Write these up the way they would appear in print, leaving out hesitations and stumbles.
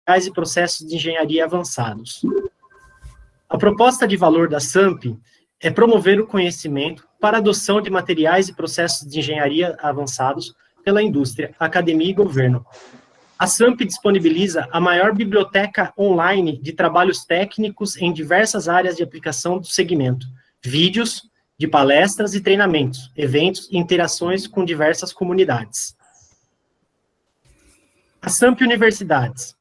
materiais e processos de engenharia avançados. A proposta de valor da SAMP é promover o conhecimento para a adoção de materiais e processos de engenharia avançados pela indústria, academia e governo. A SAMP disponibiliza a maior biblioteca online de trabalhos técnicos em diversas áreas de aplicação do segmento, vídeos de palestras e treinamentos, eventos e interações com diversas comunidades. A SAMP Universidades.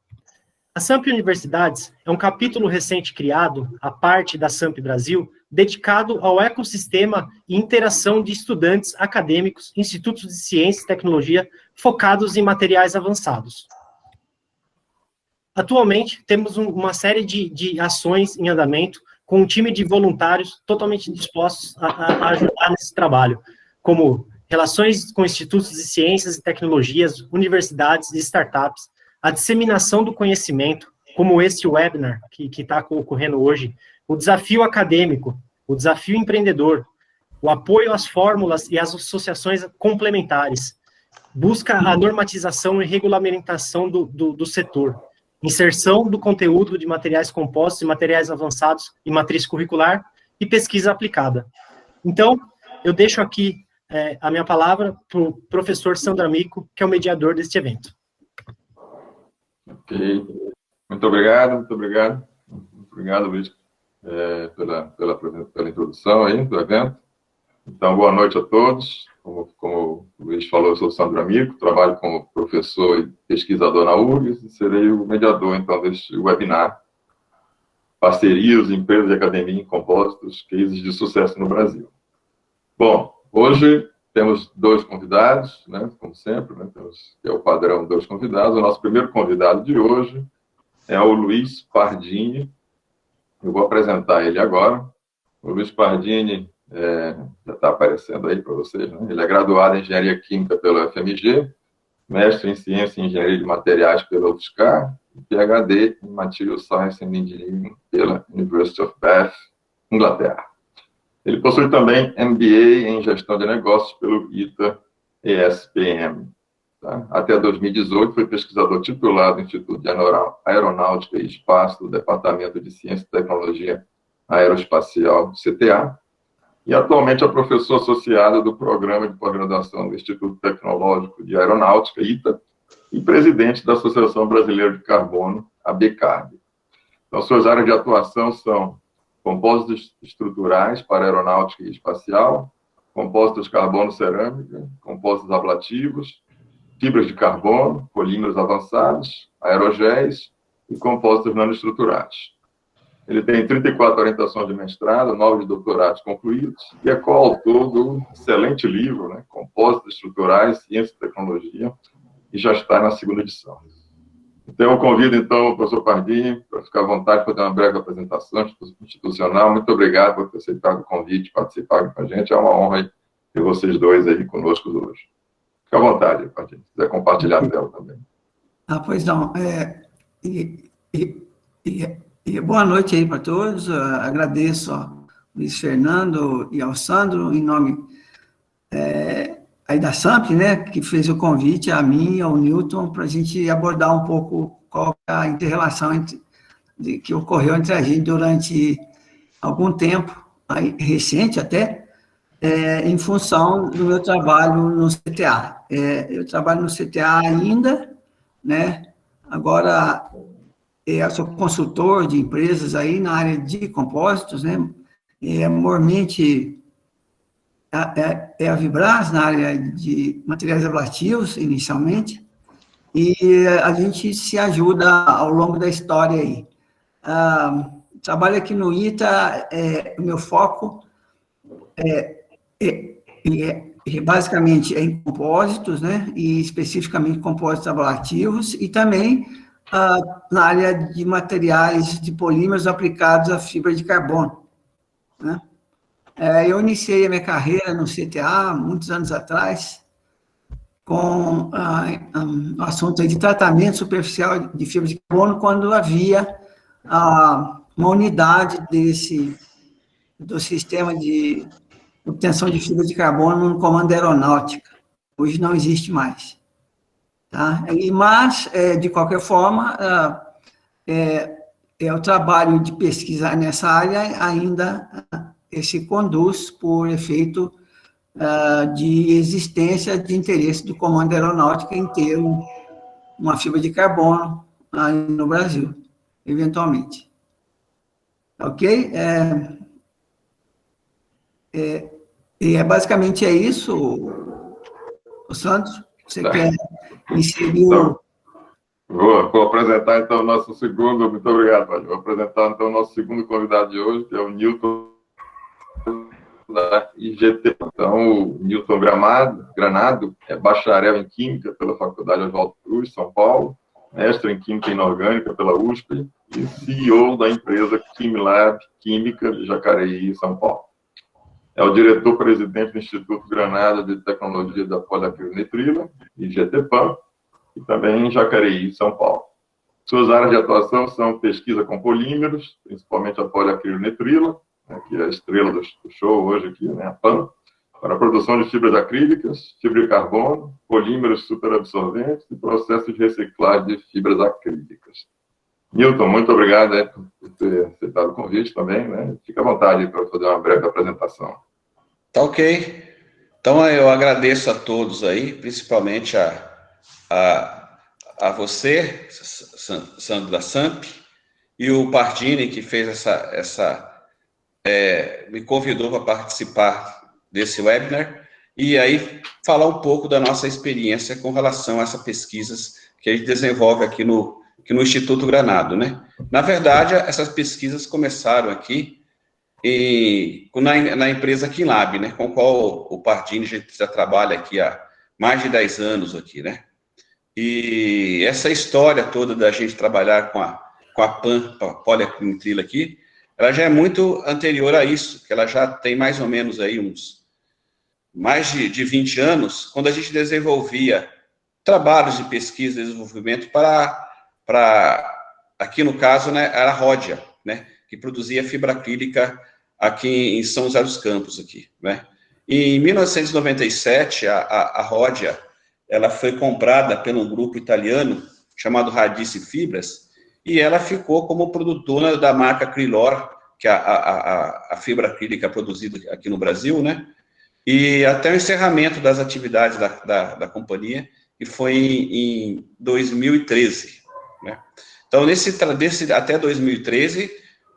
A SAMP Universidades é um capítulo recente criado, à parte da SAMP Brasil, dedicado ao ecossistema e interação de estudantes acadêmicos, institutos de ciência e tecnologia focados em materiais avançados. Atualmente, temos uma série de ações em andamento, com um time de voluntários totalmente dispostos a ajudar nesse trabalho, como relações com institutos de ciências e tecnologias, universidades e startups, a disseminação do conhecimento, como este webinar que está ocorrendo hoje, o desafio acadêmico, o desafio empreendedor, o apoio às fórmulas e às associações complementares, busca a normatização e regulamentação do setor, inserção do conteúdo de materiais compostos e materiais avançados em matriz curricular e pesquisa aplicada. Então, eu deixo aqui a minha palavra para o professor Sandro Amico, que é o mediador deste evento. Ok. Muito obrigado, muito obrigado. Muito obrigado, Luiz, pela introdução aí do evento. Então, boa noite a todos. Como o Luiz falou, eu sou o Sandro Amico, trabalho como professor e pesquisador na URGS e serei o mediador, então, deste webinar Parcerias, Empresas de Academia em Compósitos, Cases de Sucesso no Brasil. Bom, hoje temos dois convidados, né, como sempre, né, que é o padrão, dois convidados. O nosso primeiro convidado de hoje é o Luiz Pardini. Eu vou apresentar ele agora. O Luiz Pardini já está aparecendo aí para vocês, né? Ele é graduado em Engenharia Química pela FMG, mestre em Ciência e Engenharia de Materiais pela UFSCar, e PhD em Material Science and Engineering pela University of Bath, Inglaterra. Ele possui também MBA em Gestão de Negócios pelo ITA-ESPM. Tá? Até 2018, foi pesquisador titular do Instituto de Aeronáutica e Espaço do Departamento de Ciência e Tecnologia Aeroespacial, CTA, e atualmente é professor associado do Programa de Pós-Graduação do Instituto Tecnológico de Aeronáutica, ITA, e presidente da Associação Brasileira de Carbono, a BCARB. Então, suas áreas de atuação são compósitos estruturais para aeronáutica e espacial, compósitos carbono-cerâmica, compósitos ablativos, fibras de carbono, polímeros avançados, aerogéis e compósitos nanoestruturais. Ele tem 34 orientações de mestrado, 9 de doutorados concluídos, e é coautor do excelente livro, né, Compósitos Estruturais, Ciência e Tecnologia, e já está na segunda edição. Então, eu convido, então, o professor Pardini para ficar à vontade para fazer uma breve apresentação institucional. Muito obrigado por ter aceitado o convite, participar com a gente. É uma honra ter vocês dois aí conosco hoje. Fique à vontade, Pardini, se quiser compartilhar a tela também. Pois não. Boa noite aí para todos. Agradeço ao Luiz Fernando e ao Sandro, em nome aí da SAMP, né, que fez o convite a mim e ao Newton para a gente abordar um pouco qual é a inter-relação que ocorreu entre a gente durante algum tempo, aí, recente até, em função do meu trabalho no CTA. Eu trabalho no CTA ainda, né, agora eu sou consultor de empresas aí na área de compósitos, né, maiormente a Vibras, na área de materiais ablativos, inicialmente, e a gente se ajuda ao longo da história aí. Trabalho aqui no ITA, o meu foco basicamente é em compósitos, né, e especificamente compósitos ablativos, e também na área de materiais de polímeros aplicados à fibra de carbono, né. Eu iniciei a minha carreira no CTA, muitos anos atrás, com o assunto de tratamento superficial de fibra de carbono, quando havia uma unidade do sistema de obtenção de fibra de carbono no comando aeronáutica. Hoje não existe mais. Tá? Mas, de qualquer forma, o trabalho de pesquisa nessa área ainda se conduz por efeito de existência de interesse do Comando Aeronáutico em ter uma fibra de carbono aí no Brasil, eventualmente. Ok? Basicamente é isso, o Santos. Você quer inserir então, vou apresentar, então, o nosso segundo... Muito obrigado, Padre. Vou apresentar, então, o nosso segundo convidado de hoje, que é o Newton da IGT. Então, o Newton Granado é bacharel em Química pela Faculdade Oswaldo Cruz, São Paulo, mestre em Química Inorgânica pela USP e CEO da empresa Quimilab Química de Jacareí, São Paulo. É o diretor-presidente do Instituto Granada de Tecnologia da Poliacrilonitrila, IGT-PAN, e também em Jacareí, São Paulo. Suas áreas de atuação são pesquisa com polímeros, principalmente a poliacrilonitrila, né, que é a estrela do show hoje aqui, né, a PAN, para a produção de fibras acrílicas, fibra de carbono, polímeros superabsorventes e processos de reciclagem de fibras acrílicas. Newton, muito obrigado por ter aceitado o convite também, né? Fica à vontade para fazer uma breve apresentação. Tá ok. Então, eu agradeço a todos aí, principalmente a você, Sandro da SAMP, e o Pardini, que fez me convidou para participar desse webinar, e aí falar um pouco da nossa experiência com relação a essas pesquisas que a gente desenvolve aqui no Instituto Granado, né? Na verdade, essas pesquisas começaram aqui na empresa Quimilab, né? Com a qual o Pardini já trabalha aqui há mais de 10 anos aqui, né? E essa história toda da gente trabalhar com a PAN, a poliacrilonitrila aqui, ela já é muito anterior a isso, que ela já tem mais ou menos aí mais de 20 anos, quando a gente desenvolvia trabalhos de pesquisa e desenvolvimento aqui no caso, né, era a Rhodia, né, que produzia fibra acrílica aqui em São José dos Campos, aqui, né. E em 1997, a Rhodia, ela foi comprada por um grupo italiano chamado Radice Fibras, e ela ficou como produtora da marca Crilor, que é a fibra acrílica produzida aqui no Brasil, né, e até o encerramento das atividades da companhia, que foi em 2013, né. Então, até 2013,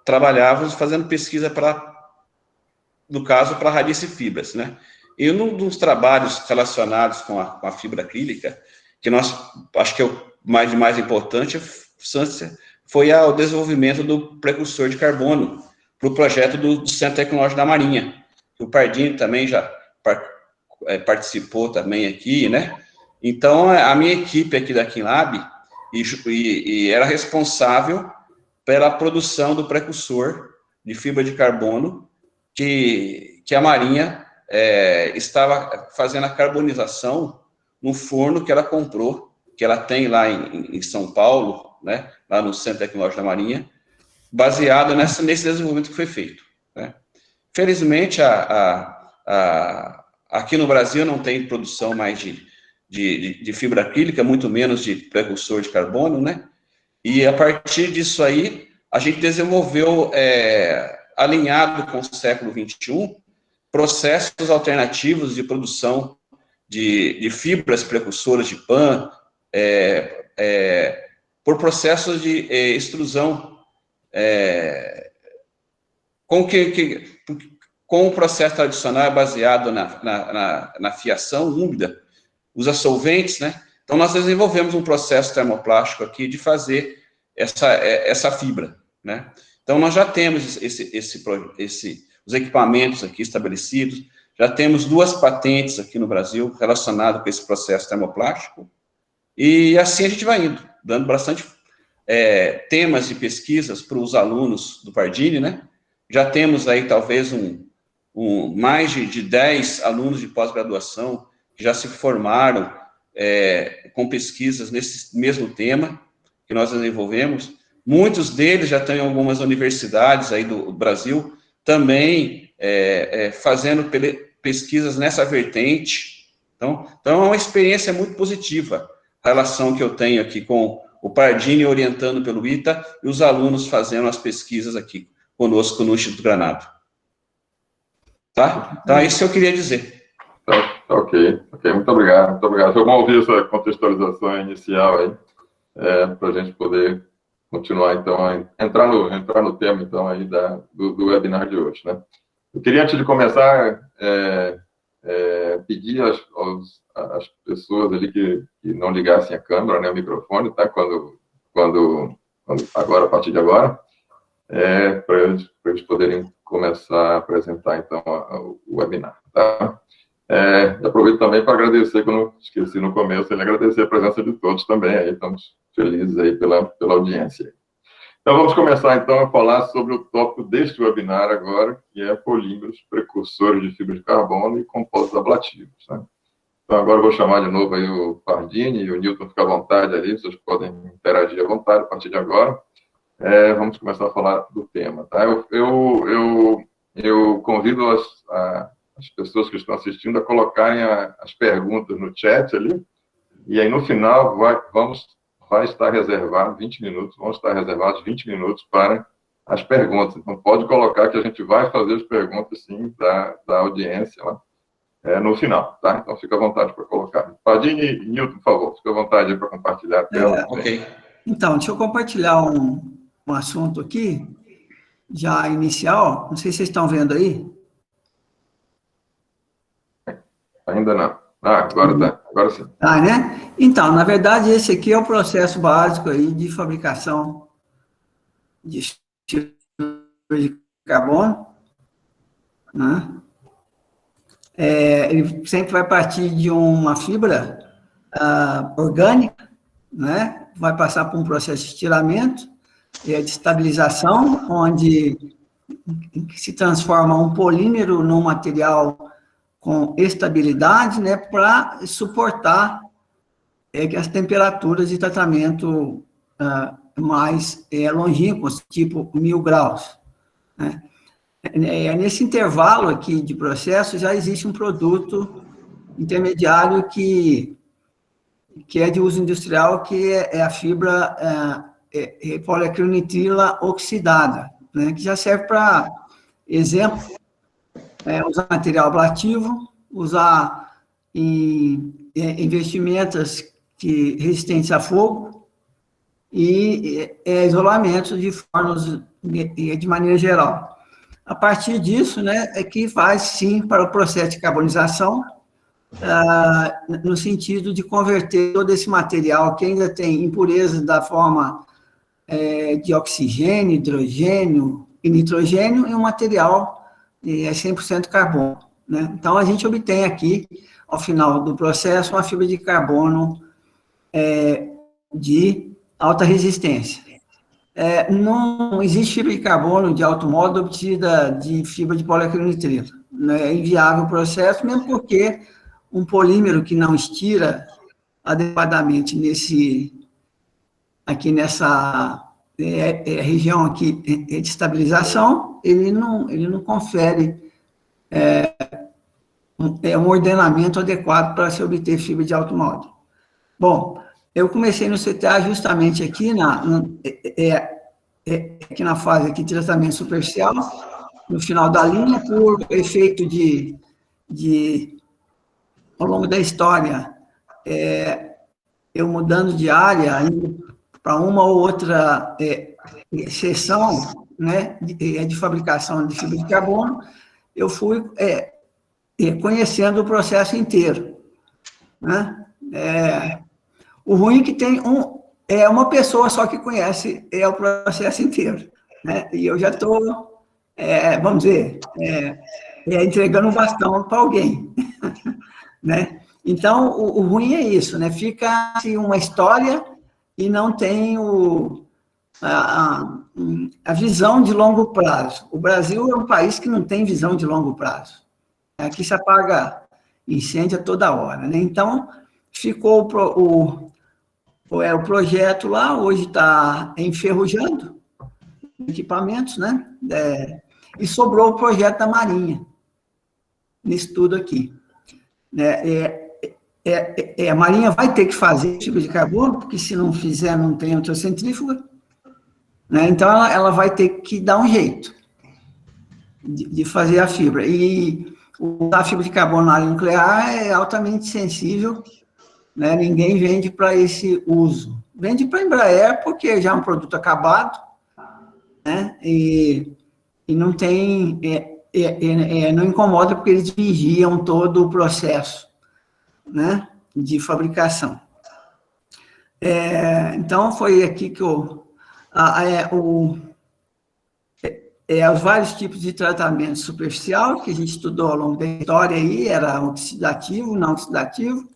trabalhávamos fazendo pesquisa no caso, para Radice Fibras, né. E um dos trabalhos relacionados com a fibra acrílica, que acho que é o mais importante, foi o desenvolvimento do precursor de carbono para o projeto do Centro Tecnológico da Marinha. O Pardini também já participou também aqui, né? Então, a minha equipe aqui da Quimilab era responsável pela produção do precursor de fibra de carbono que a Marinha estava fazendo a carbonização no forno que ela comprou, que ela tem lá em São Paulo, né, lá no Centro Tecnológico da Marinha, baseado nesse desenvolvimento que foi feito, né. Felizmente, aqui no Brasil não tem produção mais de fibra acrílica, muito menos de precursor de carbono, né, e a partir disso aí, a gente desenvolveu, alinhado com o século XXI, processos alternativos de produção de fibras precursoras de PAN, por processos de extrusão, com o processo tradicional baseado na fiação úmida, usa solventes, né? Então, nós desenvolvemos um processo termoplástico aqui de fazer essa fibra, né? Então, nós já temos os equipamentos aqui estabelecidos, já temos 2 patentes aqui no Brasil relacionadas com esse processo termoplástico, e assim a gente vai indo, dando bastante temas de pesquisas para os alunos do Pardini, né? Já temos aí, talvez, mais de 10 alunos de pós-graduação que já se formaram com pesquisas nesse mesmo tema que nós desenvolvemos. Muitos deles já estão em algumas universidades aí do Brasil, também fazendo pesquisas nessa vertente. Então, é uma experiência muito positiva, a relação que eu tenho aqui com o Pardini orientando pelo ITA e os alunos fazendo as pesquisas aqui conosco no Instituto Granado. Tá? Então, é isso que eu queria dizer. Ok, muito obrigado, muito obrigado. Foi bom ouvir essa contextualização inicial aí, para a gente poder continuar, então, a entrar no tema, então, aí do webinar de hoje, né? Eu queria, antes de começar, pedir às pessoas ali que não ligassem a câmera, né, o microfone, tá? Agora, a partir de agora, para eles poderem começar a apresentar, então, o webinar, tá? Aproveito também para agradecer, que eu não esqueci no começo, agradecer a presença de todos também, aí estamos felizes aí pela audiência. Então, vamos começar, então, a falar sobre o tópico deste webinar agora, que é polímeros precursores de fibra de carbono e compostos ablativos, né? Então, agora eu vou chamar de novo aí o Pardini e o Newton, fica à vontade ali, vocês podem interagir à vontade a partir de agora. Vamos começar a falar do tema, tá? Eu convido as pessoas que estão assistindo a colocarem as perguntas no chat ali, e aí no final vai estar reservado 20 minutos, vão estar reservados 20 minutos para as perguntas. Então, pode colocar que a gente vai fazer as perguntas, sim, da audiência lá, no final, tá? Então, fica à vontade para colocar. Pardini e Newton, por favor, fica à vontade para compartilhar a tela. Ok. Então, deixa eu compartilhar um assunto aqui, já inicial, não sei se vocês estão vendo aí. Ainda não. Agora tá. Agora sim. Né? Então, na verdade, esse aqui é o processo básico aí de fabricação de fibra de carbono, né? Ele sempre vai partir de uma fibra orgânica, né? Vai passar por um processo de estiramento, de estabilização, onde se transforma um polímero num material com estabilidade, né, para suportar as temperaturas de tratamento mais longínquas, tipo 1000 graus. Né? Nesse intervalo aqui de processo, já existe um produto intermediário que é de uso industrial, que é a fibra poliacrylnitrila oxidada, né, que já serve para, exemplo, usar material ablativo, usar em vestimentas resistentes a fogo e isolamentos de fornos de maneira geral. A partir disso, né, é que vai, sim, para o processo de carbonização, no sentido de converter todo esse material que ainda tem impurezas da forma de oxigênio, hidrogênio e nitrogênio em um material 100% carbono, né? Então, a gente obtém aqui, ao final do processo, uma fibra de carbono de alta resistência. Não existe fibra de carbono de alto modo obtida de fibra de poliacrylnitrila. Né? É inviável o processo, mesmo porque um polímero que não estira adequadamente nessa região aqui de estabilização, ele não confere um ordenamento adequado para se obter fibra de alto modo. Bom, eu comecei no CTA justamente aqui aqui na fase aqui de tratamento superficial, no final da linha, por efeito ao longo da história, eu mudando de área, indo para uma ou outra seção, né, de fabricação de fibra de carbono, eu fui conhecendo o processo inteiro, né? O ruim é que tem uma pessoa só que conhece o processo inteiro, né? E eu já estou, vamos dizer, entregando um bastão para alguém, né? Então, o ruim é isso, né? Fica assim, uma história e não tem a visão de longo prazo. O Brasil é um país que não tem visão de longo prazo. Aqui se apaga incêndio a toda hora, né? Então, ficou o projeto lá, hoje está enferrujando equipamentos, né? E sobrou o projeto da Marinha, nisso tudo aqui. a Marinha vai ter que fazer fibra de carbono, porque se não fizer, não tem ultracentrífuga, né? Então, ela vai ter que dar um jeito de fazer a fibra. E a fibra de carbono na área nuclear é altamente sensível, né? Ninguém vende para esse uso. Vende para a Embraer, porque já é um produto acabado, né? E não tem... não incomoda, porque eles vigiam todo o processo, né, de fabricação. Então, foi aqui que os vários tipos de tratamento superficial que a gente estudou ao longo da história aí, era oxidativo, não oxidativo,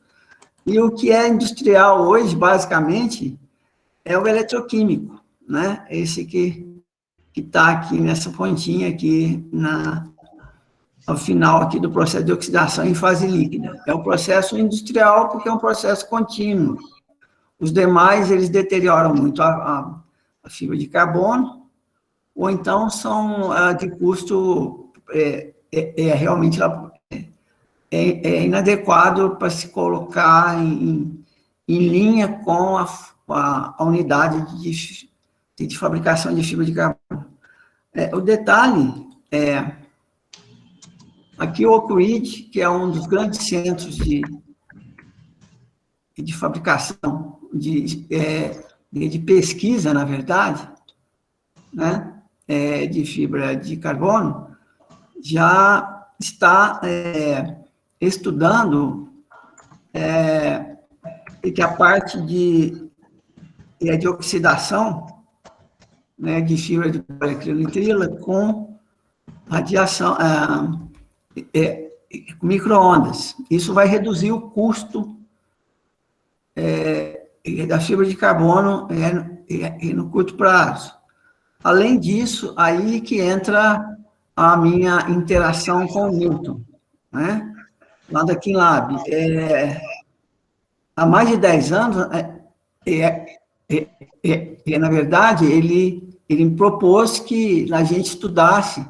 e o que é industrial hoje, basicamente, é o eletroquímico, né, esse que está aqui nessa pontinha aqui ao final aqui do processo de oxidação em fase líquida. É um processo industrial porque é um processo contínuo. Os demais, eles deterioram muito a fibra de carbono, ou então são de custo realmente inadequado para se colocar em linha com a unidade de fabricação de fibra de carbono. O detalhe aqui o Oak Ridge, que é um dos grandes centros de fabricação, de pesquisa, na verdade, né, de fibra de carbono, já está estudando que a parte de oxidação, né, de fibra de poliacrilonitrila com radiação, micro-ondas. Isso vai reduzir o custo da fibra de carbono no curto prazo. Além disso, aí que entra a minha interação com o Newton, né? Lá da Kinlab. Há mais de 10 anos, na verdade, ele propôs que a gente estudasse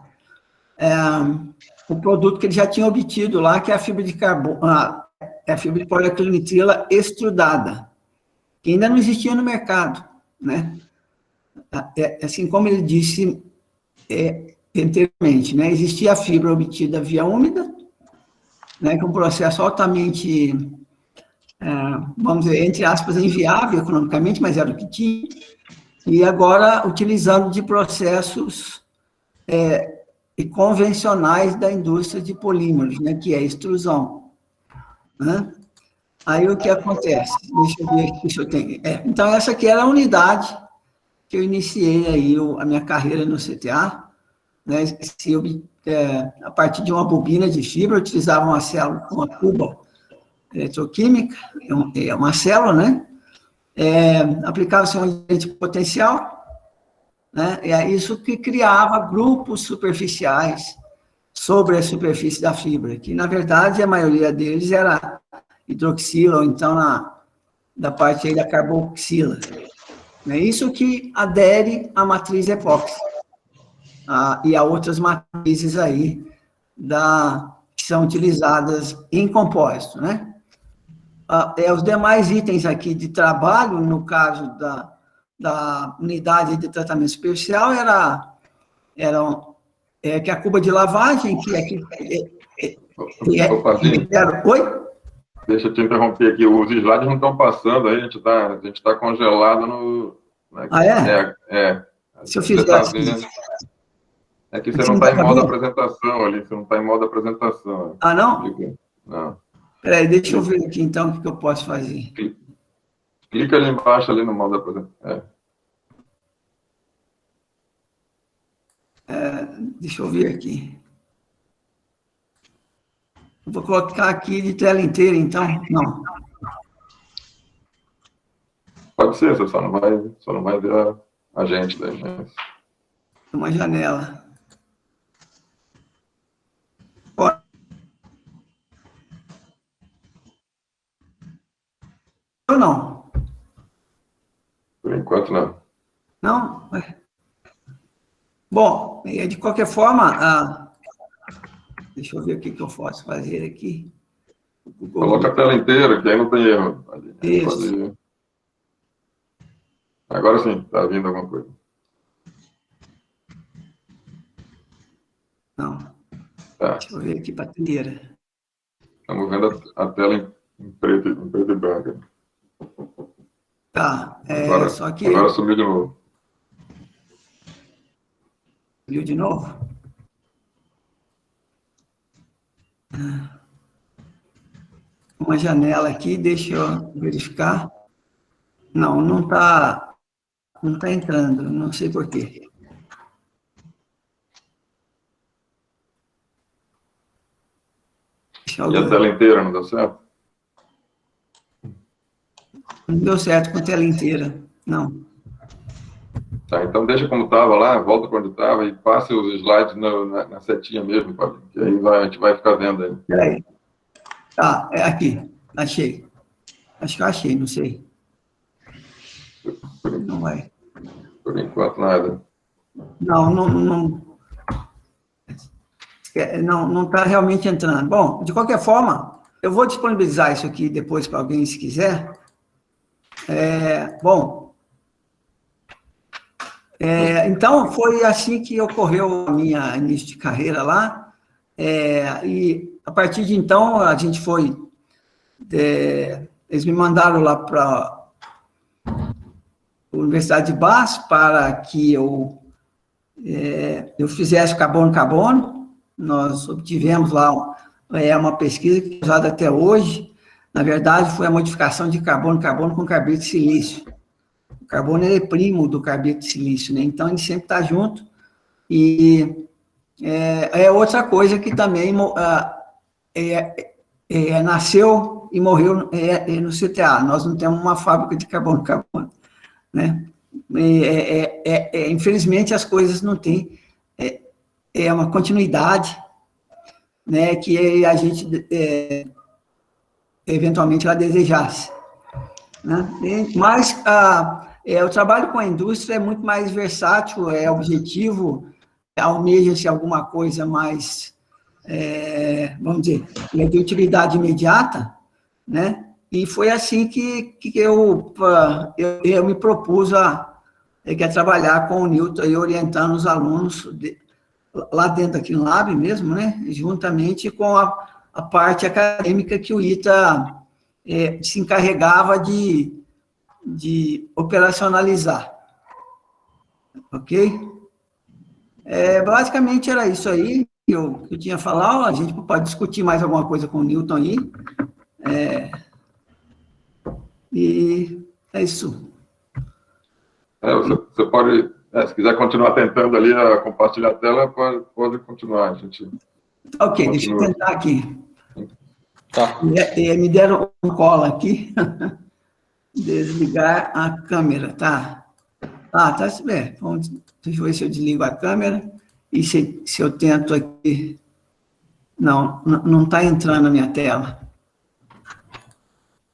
o produto que ele já tinha obtido lá, que é a fibra de carbono, a fibra de poliacrilonitrila extrudada, que ainda não existia no mercado, né? Assim como ele disse anteriormente, né? Existia a fibra obtida via úmida, né? Que é um processo altamente, vamos dizer, entre aspas, inviável economicamente, mas era o que tinha, e agora utilizando de processos convencionais da indústria de polímeros, né? Que é a extrusão, né? Aí o que acontece? Deixa eu ver aqui se eu tenho. Então, essa aqui era a unidade que eu iniciei aí a minha carreira no CTA, né? A partir de uma bobina de fibra, eu utilizava uma cuba eletroquímica, uma célula, né? Aplicava-se um agente potencial, né? E é isso que criava grupos superficiais sobre a superfície da fibra, que, na verdade, a maioria deles era hidroxila, ou então da parte aí da carboxila. É isso que adere à matriz epóxi e a outras matrizes aí que são utilizadas em compósito, né? Os demais itens aqui de trabalho, no caso da unidade de tratamento superficial, eram que a cuba de lavagem, que aqui... Oi? Deixa eu te interromper aqui, os slides não estão passando, aí a gente tá congelado no... Né? Se eu fizer assim... É que você não está em modo apresentação ali, você não está em modo apresentação. Ah, não? Não. Peraí, deixa eu ver aqui, então, o que eu posso fazer. Clica ali embaixo, ali no modo apresentação. Deixa eu ver aqui. Vou colocar aqui de tela inteira, então. Não. Pode ser, você só não vai ver a gente daí, mas... Uma janela. Ou não? Por enquanto, não. Não? Bom, de qualquer forma, deixa eu ver o que eu posso fazer aqui. Coloca a tela inteira, que aí não tem erro. Isso. Agora sim, está vindo alguma coisa. Não. Tá. Deixa eu ver aqui para a trilheira. Estamos vendo a tela em preto e branco. Tá, Agora, só que... Agora sumiu de novo. Viu de novo? Uma janela aqui, deixa eu verificar. Não está entrando, não sei por quê. E a tela inteira não deu certo? Não deu certo com a tela inteira, não. Tá, então deixa como estava lá, volta para onde estava e passe os slides na setinha mesmo, Paulinho, que aí a gente vai ficar vendo aí. Peraí. Tá, é aqui, achei. Acho que eu achei, não sei. Não vai. Por enquanto, nada. Não está realmente entrando. Bom, de qualquer forma, eu vou disponibilizar isso aqui depois para alguém, se quiser. Então, foi assim que ocorreu a minha início de carreira lá. E, a partir de então, a gente foi... eles me mandaram lá para a Universidade de Bath para que eu fizesse carbono. Nós obtivemos lá uma pesquisa que é usada até hoje. Na verdade, foi a modificação de carbono com carbeto de silício. O carbono é primo do carbeto de silício, né? Então, ele sempre está junto. E outra coisa que também nasceu e morreu no CTA. Nós não temos uma fábrica de carbono, né? Infelizmente, as coisas não têm uma continuidade, né, que a gente eventualmente ela desejasse, né? Mas o trabalho com a indústria é muito mais versátil, é objetivo, almeja-se alguma coisa mais, vamos dizer, de utilidade imediata, né? E foi assim que eu me propus a trabalhar com o Newton e orientando os alunos lá dentro aqui no Lab mesmo, né? Juntamente com a parte acadêmica que o ITA se encarregava de operacionalizar. Ok? Basicamente era isso aí que eu tinha falado. A gente pode discutir mais alguma coisa com o Newton aí. E é isso. Você pode, se quiser continuar tentando ali a compartilhar a tela, pode continuar. A gente ok, deixa eu tentar aqui. Tá. Me deram um cola aqui. Desligar a câmera, tá? Tá bem. Deixa eu ver se eu desligo a câmera e se eu tento aqui. Não está entrando na minha tela.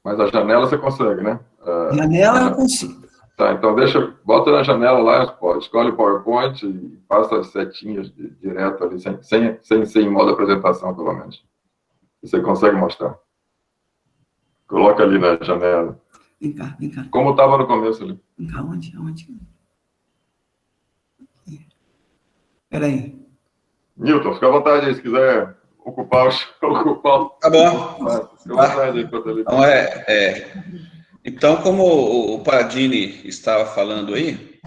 Mas a janela você consegue, né? Janela eu consigo. Tá, então bota na janela lá, escolhe o PowerPoint e passa as setinhas direto ali, sem ser em modo apresentação, pelo menos. Você consegue mostrar. Coloca ali na janela. Vem cá. Como estava no começo ali. Vem cá, onde? Espera aí. Newton, fica à vontade aí, se quiser ocupar o... Tá bom. Fica à vontade aí, para ele. Então, então, como o Paradini estava falando aí,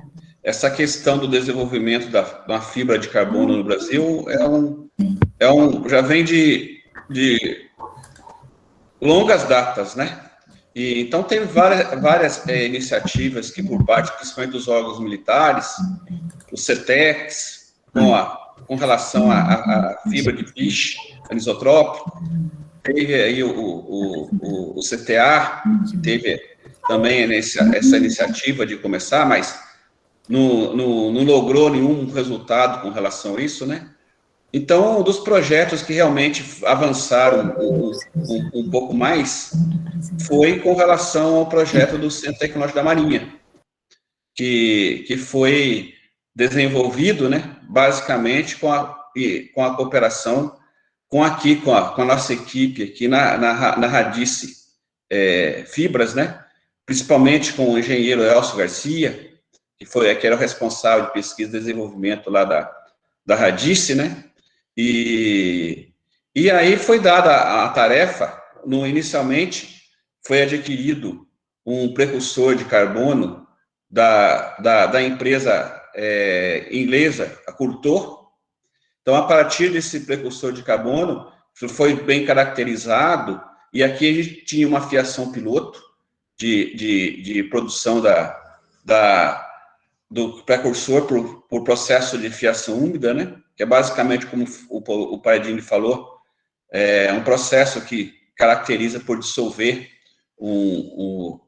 essa questão do desenvolvimento da fibra de carbono no Brasil já vem de longas datas, né? E, então, teve várias iniciativas que, por parte, principalmente dos órgãos militares, o CETEX, com relação à fibra de piche anisotrópico, teve aí o CTA, que teve também essa iniciativa de começar, mas não logrou nenhum resultado com relação a isso, né? Então, um dos projetos que realmente avançaram um pouco mais foi com relação ao projeto do Centro Tecnológico da Marinha, que foi desenvolvido, né, basicamente com a cooperação com a nossa equipe aqui na Radice Fibras, né? Principalmente com o engenheiro Elcio Garcia, que era o responsável de pesquisa e desenvolvimento lá da Radice, né? E aí foi dada a tarefa, inicialmente foi adquirido um precursor de carbono da empresa inglesa, a Courtauld. Então, a partir desse precursor de carbono, foi bem caracterizado, e aqui a gente tinha uma fiação piloto de produção do precursor por processo de fiação úmida, né? Que é basicamente, como o Pardini falou, um processo que caracteriza por dissolver o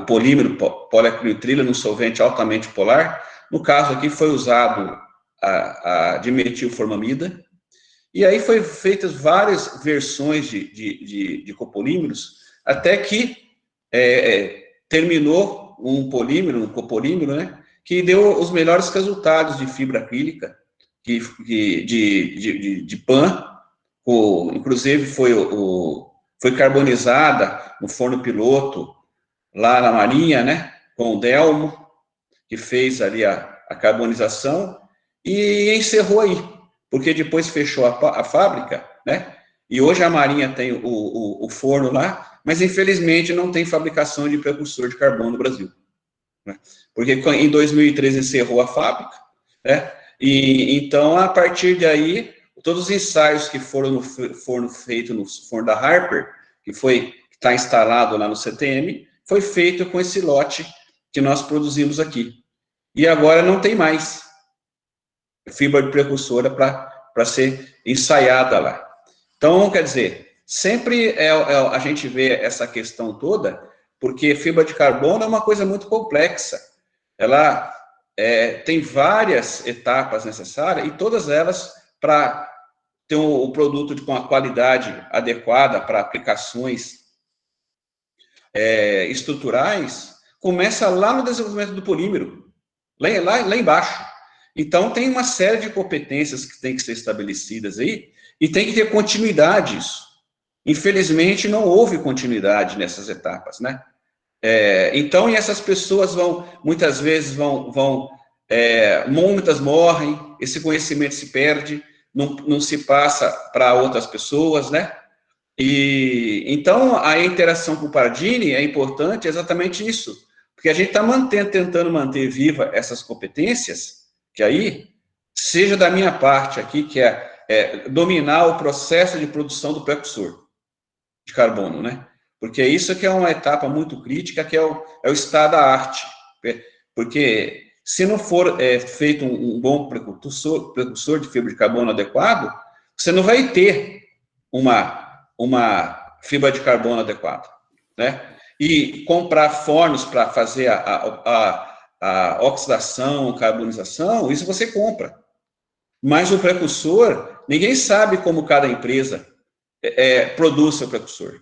polímero poliacrilonitrilo num solvente altamente polar. No caso aqui foi usado a dimetilformamida, e aí foi feitas várias versões de copolímeros, até que terminou um copolímero, né, que deu os melhores resultados de fibra acrílica, de PAN, inclusive foi carbonizada no forno piloto, lá na Marinha, né, com o Delmo, que fez ali a carbonização, e encerrou aí, porque depois fechou a fábrica, né, e hoje a Marinha tem o forno lá, mas infelizmente não tem fabricação de precursor de carbono no Brasil, né, porque em 2013 encerrou a fábrica, né, e então a partir daí, todos os ensaios que foram feitos no forno da Harper, que está instalado lá no CTM, foi feito com esse lote que nós produzimos aqui. E agora não tem mais fibra de precursora para ser ensaiada lá. Então, quer dizer, sempre a gente vê essa questão toda, porque fibra de carbono é uma coisa muito complexa. Ela tem várias etapas necessárias, e todas elas para ter o produto com a qualidade adequada para aplicações estruturais, começa lá no desenvolvimento do polímero, lá embaixo. Então, tem uma série de competências que tem que ser estabelecidas aí, e tem que ter continuidade isso. Infelizmente, não houve continuidade nessas etapas, né? Então, e essas pessoas muitas vezes muitas morrem, esse conhecimento se perde, não se passa para outras pessoas, né? E então a interação com o Pardini é importante, exatamente isso, porque a gente está tentando manter viva essas competências, que aí, seja da minha parte aqui, que é dominar o processo de produção do precursor de carbono, né? Porque isso que é uma etapa muito crítica, que é o estado da arte, porque se não for feito um bom precursor de fibra de carbono adequado, você não vai ter uma fibra de carbono adequada, né? E comprar fornos para fazer a oxidação, carbonização, isso você compra. Mas o precursor, ninguém sabe como cada empresa produz seu precursor.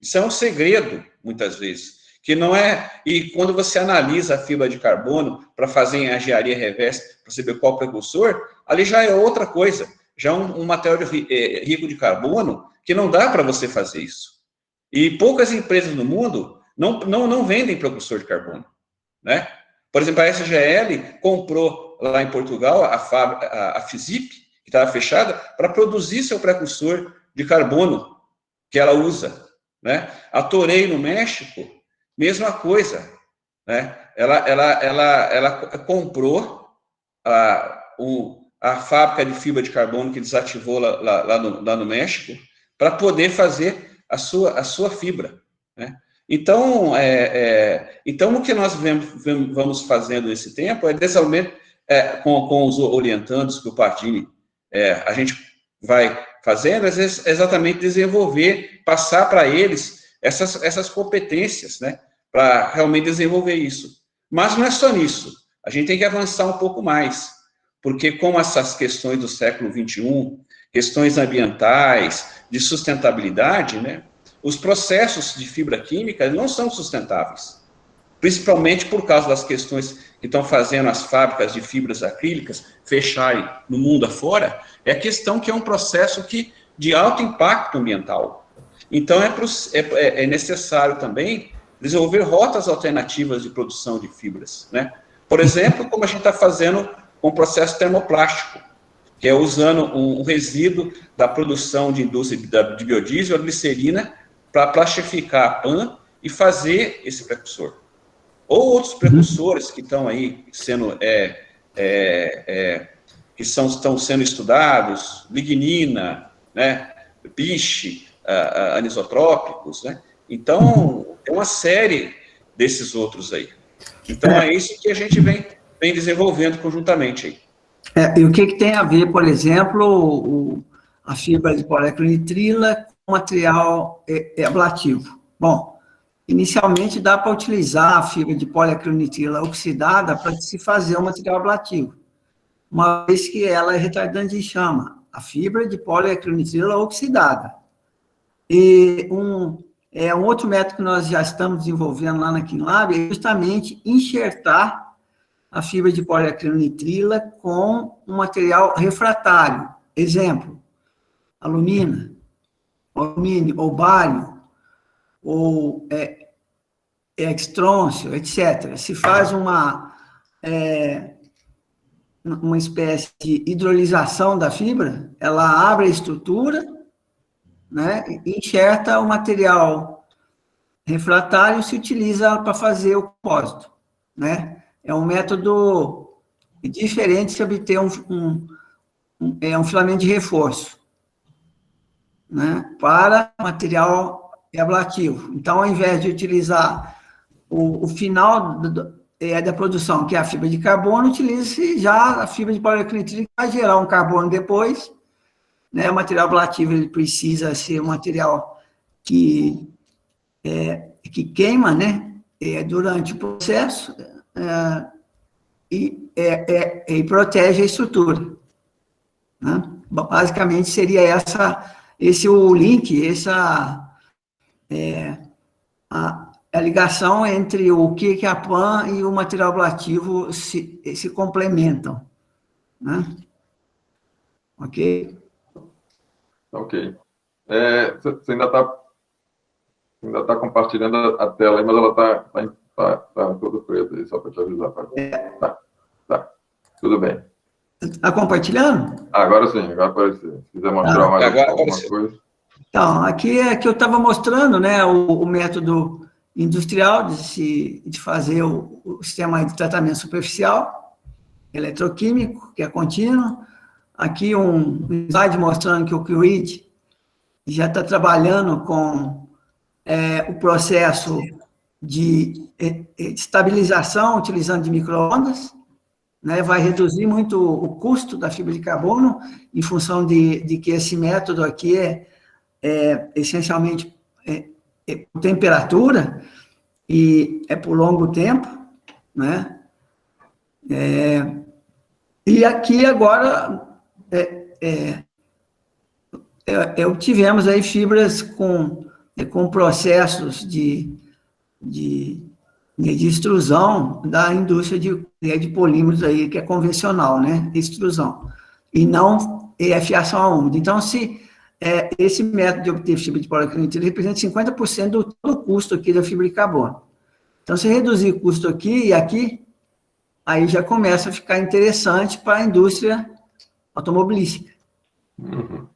Isso é um segredo, muitas vezes, que não é... E quando você analisa a fibra de carbono para fazer engenharia reversa, para saber qual precursor, ali já é outra coisa, já é um material rico de carbono, que não dá para você fazer isso. E poucas empresas no mundo não vendem precursor de carbono, né? Por exemplo, a SGL comprou lá em Portugal a FISIP, que estava fechada, para produzir seu precursor de carbono que ela usa, né? A Torei, no México, mesma coisa, né? Ela comprou a fábrica de fibra de carbono que desativou lá no México, para poder fazer a sua fibra, né? Então, então, o que nós vamos fazendo nesse tempo é desenvolvimento com os orientandos que o Pardini, a gente vai fazendo, exatamente desenvolver, passar para eles essas competências, né, para realmente desenvolver isso. Mas não é só nisso, a gente tem que avançar um pouco mais, porque com essas questões do século XXI, questões ambientais, de sustentabilidade, né, os processos de fibra química não são sustentáveis, principalmente por causa das questões que estão fazendo as fábricas de fibras acrílicas fecharem no mundo afora. É a questão que é um processo que de alto impacto ambiental. Então, é necessário também desenvolver rotas alternativas de produção de fibras, né? Por exemplo, como a gente está fazendo com o processo termoplástico, que é usando um resíduo da produção de indústria de biodiesel, a glicerina, para plastificar a PAN e fazer esse precursor. Ou outros precursores que estão aí sendo, estão sendo estudados, lignina, né, piche, anisotrópicos, né? Então, tem uma série desses outros aí. Então, é isso que a gente vem desenvolvendo conjuntamente aí. E o que tem a ver, por exemplo, a fibra de poliacronitrila com material ablativo? Bom, inicialmente dá para utilizar a fibra de poliacronitrila oxidada para se fazer um material ablativo, uma vez que ela é retardante de chama, a fibra de poliacronitrila oxidada. E um outro método que nós já estamos desenvolvendo lá na Kinlab é justamente enxertar a fibra de poliacronitrila com um material refratário. Exemplo, alumínio, ou bário, ou extrôncio, etc. Se faz uma espécie de hidrolisação da fibra, ela abre a estrutura, né, e enxerta o material refratário e se utiliza para fazer o compósito, né? É um método diferente de obter um filamento de reforço, né, para material ablativo. Então, ao invés de utilizar o final da produção, que é a fibra de carbono, utiliza-se já a fibra de poliacronitrila, que vai gerar um carbono depois, né? O material ablativo ele precisa ser um material que queima, né, durante o processo, e protege a estrutura, né? Basicamente seria esse o link, a ligação entre o que a PAN e o material ablativo se complementam, né? Ok? Ok. Você ainda está compartilhando a tela aí, mas ela está toda preta aí, só para te avisar. Tá. Tudo bem. Está compartilhando? Agora sim, agora apareceu. Se quiser mostrar mais alguma coisa. Então, aqui é que eu estava mostrando, né, o método industrial de fazer o sistema de tratamento superficial, eletroquímico, que é contínuo. Aqui um slide mostrando que o QRID já está trabalhando com o processo de estabilização utilizando de micro-ondas, né, vai reduzir muito o custo da fibra de carbono, em função de que esse método aqui essencialmente por temperatura e por longo tempo, né? E aqui agora tivemos aí fibras com processos de extrusão da indústria de polímeros aí, que é convencional, né? Extrusão. E não fiação a úmido. Então, esse método de obter fibra de poliacronitrila representa 50% do todo custo aqui da fibra de carbono. Então, se reduzir o custo aqui e aqui, aí já começa a ficar interessante para a indústria automobilística. Uhum.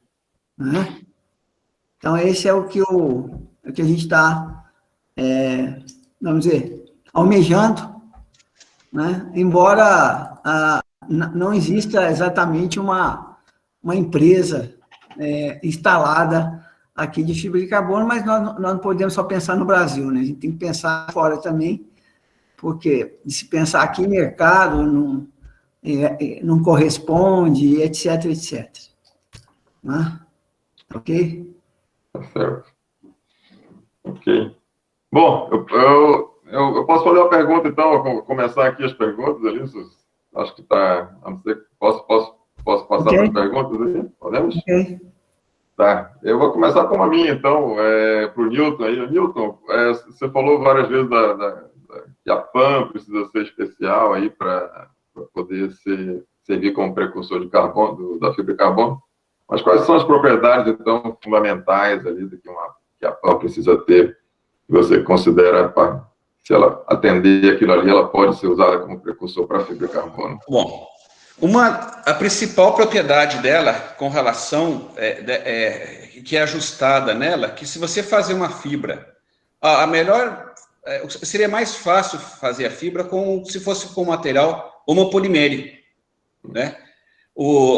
Né? Então, esse é o que a gente está, vamos dizer, almejando, né? Embora não exista exatamente uma empresa instalada aqui de fibra de carbono, mas nós não podemos só pensar no Brasil, né? A gente tem que pensar fora também, porque se pensar aqui em mercado não corresponde, etc. Né? Ok? Tá certo. Ok. Bom, eu posso fazer uma pergunta, então, eu vou começar aqui as perguntas ali, acho que está, a não ser que posso passar para as perguntas ali? Podemos? Ok. Tá, eu vou começar com a minha, então, para o Newton aí. Newton, você falou várias vezes que a PAN precisa ser especial aí para poder servir como precursor de carbono, da fibra de carbono. Mas quais são as propriedades, então, fundamentais ali que a PAN precisa ter, que você considera, se ela atender aquilo ali, ela pode ser usada como precursor para a fibra de carbono? Bom, a principal propriedade dela, com relação, que é ajustada nela, que se você fazer uma fibra, seria mais fácil fazer a fibra se fosse com material homopolimérico, né?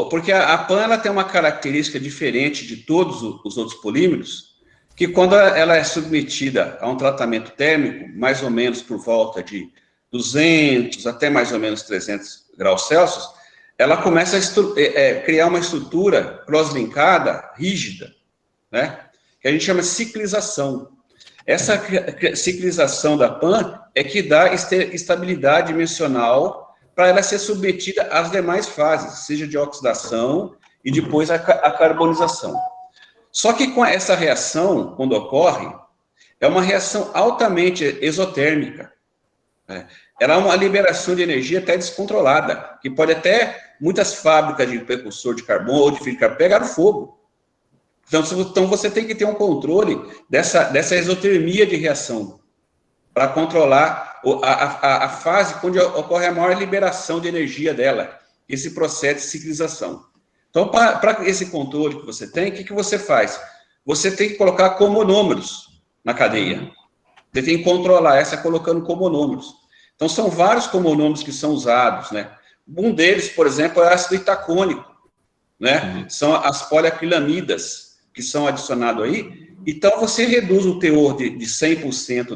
Porque a PAN ela tem uma característica diferente de todos os outros polímeros, que quando ela é submetida a um tratamento térmico, mais ou menos por volta de 200 até mais ou menos 300 graus Celsius, ela começa a criar uma estrutura cross-linkada, rígida, né? Que a gente chama de ciclização. Essa ciclização da PAN é que dá estabilidade dimensional para ela ser submetida às demais fases, seja de oxidação e depois a carbonização. Só que com essa reação, quando ocorre, é uma reação altamente exotérmica, né? Ela é uma liberação de energia até descontrolada, que pode até muitas fábricas de precursor de carbono ou de fibra de carbono pegar fogo. Então você tem que ter um controle dessa exotermia de reação, para controlar a fase onde ocorre a maior liberação de energia dela, esse processo de ciclização. Então, para esse controle que você tem, o que você faz? Você tem que colocar comonômeros na cadeia. Você tem que controlar essa colocando comonômeros. Então, são vários comonômeros que são usados, né? Um deles, por exemplo, é o ácido itacônico, né? São as poliacrilamidas que são adicionados aí. Então, você reduz o teor de 100%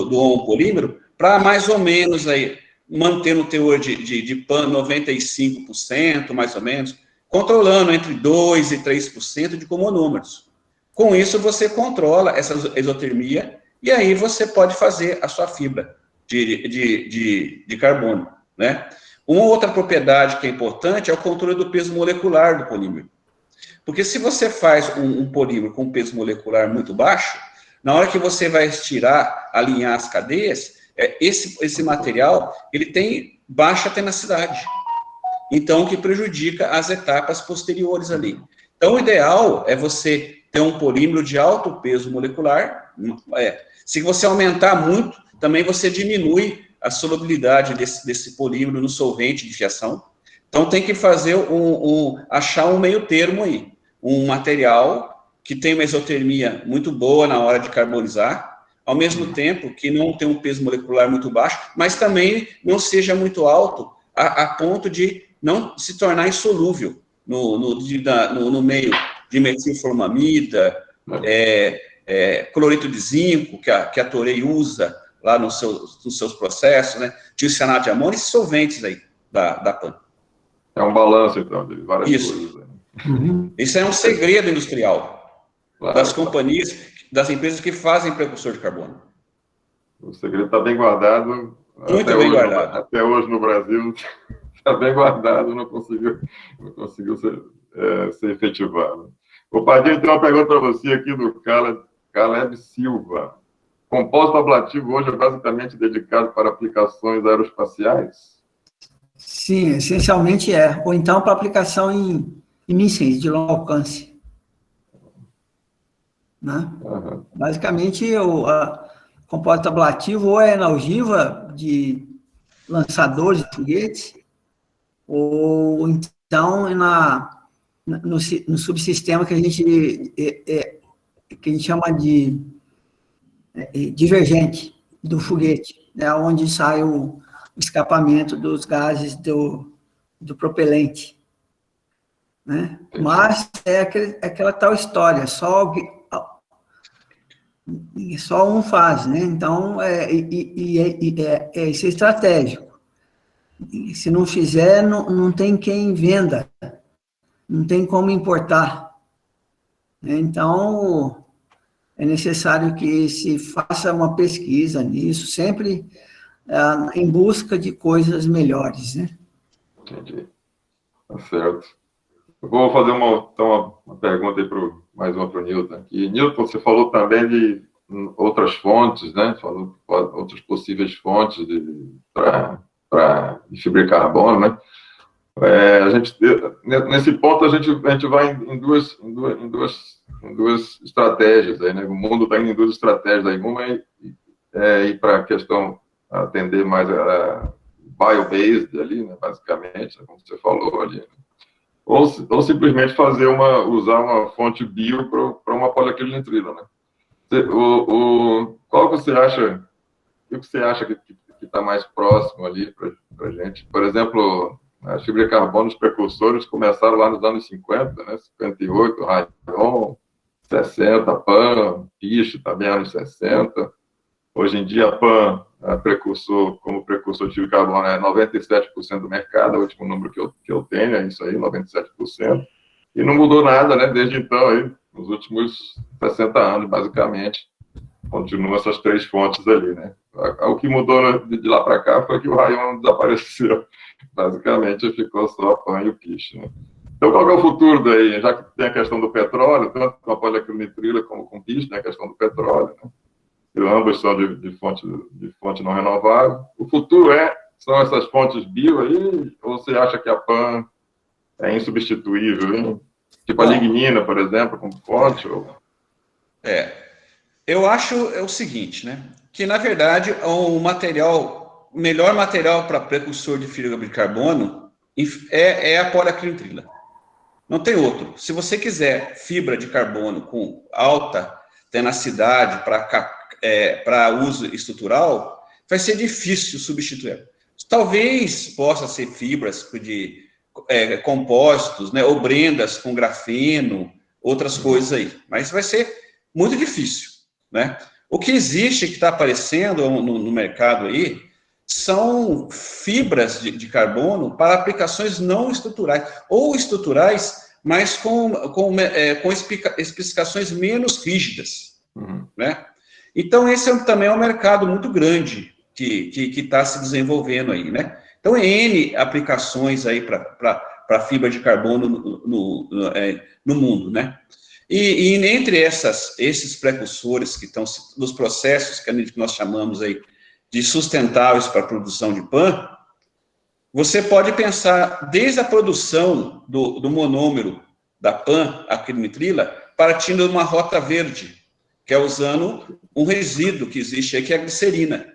do homopolímero para mais ou menos aí, mantendo o teor de PAN 95%, mais ou menos, controlando entre 2% e 3% de comonômeros. Com isso, você controla essa exotermia e aí você pode fazer a sua fibra de carbono, né? Uma outra propriedade que é importante é o controle do peso molecular do polímero. Porque se você faz um polímero com peso molecular muito baixo, na hora que você vai estirar, alinhar as cadeias, esse material ele tem baixa tenacidade. Então, o que prejudica as etapas posteriores ali. Então, o ideal é você ter um polímero de alto peso molecular. Se você aumentar muito, também você diminui a solubilidade desse polímero no solvente de fiação. Então, tem que fazer achar um meio termo aí. Um material que tem uma exotermia muito boa na hora de carbonizar, ao mesmo tempo que não tem um peso molecular muito baixo, mas também não seja muito alto a ponto de não se tornar insolúvel no meio de metilformamida, cloreto de zinco, que a Toray usa lá nos seus processos, né? Tiocianato de amônio e solventes aí da PAN. É um balanço, então, de várias coisas. Isso é um segredo industrial das companhias, das empresas que fazem precursor de carbono. O segredo está bem guardado. Muito bem guardado. Até hoje no Brasil está bem guardado, não conseguiu ser efetivado. O Padilha tem uma pergunta para você aqui do Caleb Silva. Compósito ablativo hoje é basicamente dedicado para aplicações aeroespaciais? Sim, essencialmente é. Ou então para aplicação em mísseis de longo alcance. Né? Uhum. Basicamente, o compósito ablativo ou é na ogiva de lançadores de foguetes, ou então no subsistema que a gente chama de divergente do foguete, né, onde sai o escapamento dos gases do propelente. Né? Mas é aquela tal história, só um faz, né? Então, isso é estratégico. E se não fizer, não tem quem venda, não tem como importar. Então, é necessário que se faça uma pesquisa nisso, sempre em busca de coisas melhores, né? Entendi. Tá certo. Eu vou fazer uma pergunta aí mais uma para o Newton aqui. Newton, você falou também de outras fontes, né? Falou outras possíveis fontes de fibra de carbono, né? Nesse ponto, a gente vai em duas estratégias aí, né? O mundo está indo em duas estratégias aí. Uma é ir para a questão, atender mais a bio-based ali, né? Basicamente, como você falou ali, né? Ou simplesmente usar uma fonte bio para uma poliacrilinitrila, né? Qual que você acha, o que você acha que está mais próximo ali para a gente? Por exemplo, a fibra de carbono, os precursores começaram lá nos anos 50, né? 58, Rayon, 60, PAN, Piche também anos 60. Hoje em dia, a PAN, como precursor de fibra de carbono, é 97% do mercado, é o último número que eu tenho, é isso aí, 97%. E não mudou nada, né? Desde então, aí, nos últimos 60 anos, basicamente, continuam essas três fontes ali, né? O que mudou de lá para cá foi que o Rayon desapareceu. Basicamente, ficou só a PAN e o Piche, né? Então, qual é o futuro daí? Já que tem a questão do petróleo, tanto com a poliacrilinitrila como com o Piche, tem a questão do petróleo, né? E ambos são de fonte não renovável. O futuro são essas fontes bio aí, ou você acha que a PAN é insubstituível, hein? Tipo a lignina, por exemplo, como fonte? Eu acho o seguinte, né? Que, na verdade, o melhor material para precursor de fibra de carbono é a poliacrilinitrila. Não tem outro. Se você quiser fibra de carbono com alta tenacidade para uso estrutural, vai ser difícil substituir. Talvez possa ser fibras de compostos, né, ou brendas com grafeno, outras coisas aí, mas vai ser muito difícil, né? O que existe, que está aparecendo no mercado aí, são fibras de carbono para aplicações não estruturais, ou estruturais, mas com especificações menos rígidas, né? Então, esse também é um mercado muito grande que está se desenvolvendo aí, né? Então, N aplicações aí para fibra de carbono no mundo, né? E entre esses precursores que estão nos processos que nós chamamos aí de sustentáveis para a produção de PAN, você pode pensar desde a produção do monômero da PAN, acrilinitrila, partindo de uma rota verde, que é usando um resíduo que existe aí, que é a glicerina.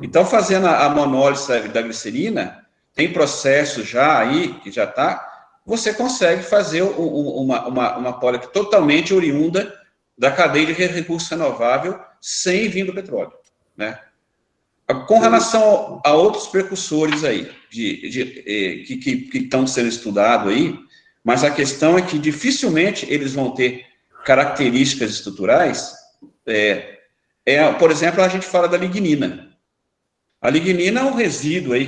Então, fazendo a monólise da glicerina, tem processo já aí, que já está, você consegue fazer uma pólica totalmente oriunda da cadeia de recurso renovável sem vir do petróleo, né? Com relação a outros precursores aí, que estão sendo estudados aí, mas a questão é que dificilmente eles vão ter características estruturais. Por exemplo, a gente fala da lignina. A lignina é um resíduo aí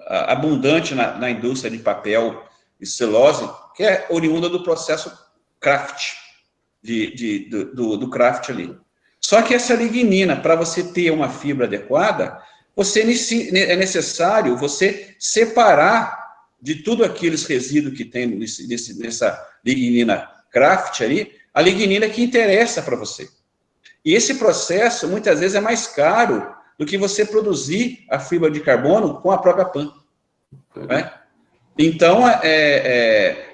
abundante na indústria de papel e celulose, que é oriunda do processo craft, do craft ali. Só que essa lignina, para você ter uma fibra adequada, é necessário você separar de tudo aqueles resíduos que tem nessa lignina craft ali, a lignina que interessa para você. E esse processo, muitas vezes, é mais caro do que você produzir a fibra de carbono com a própria PAN, né? Então,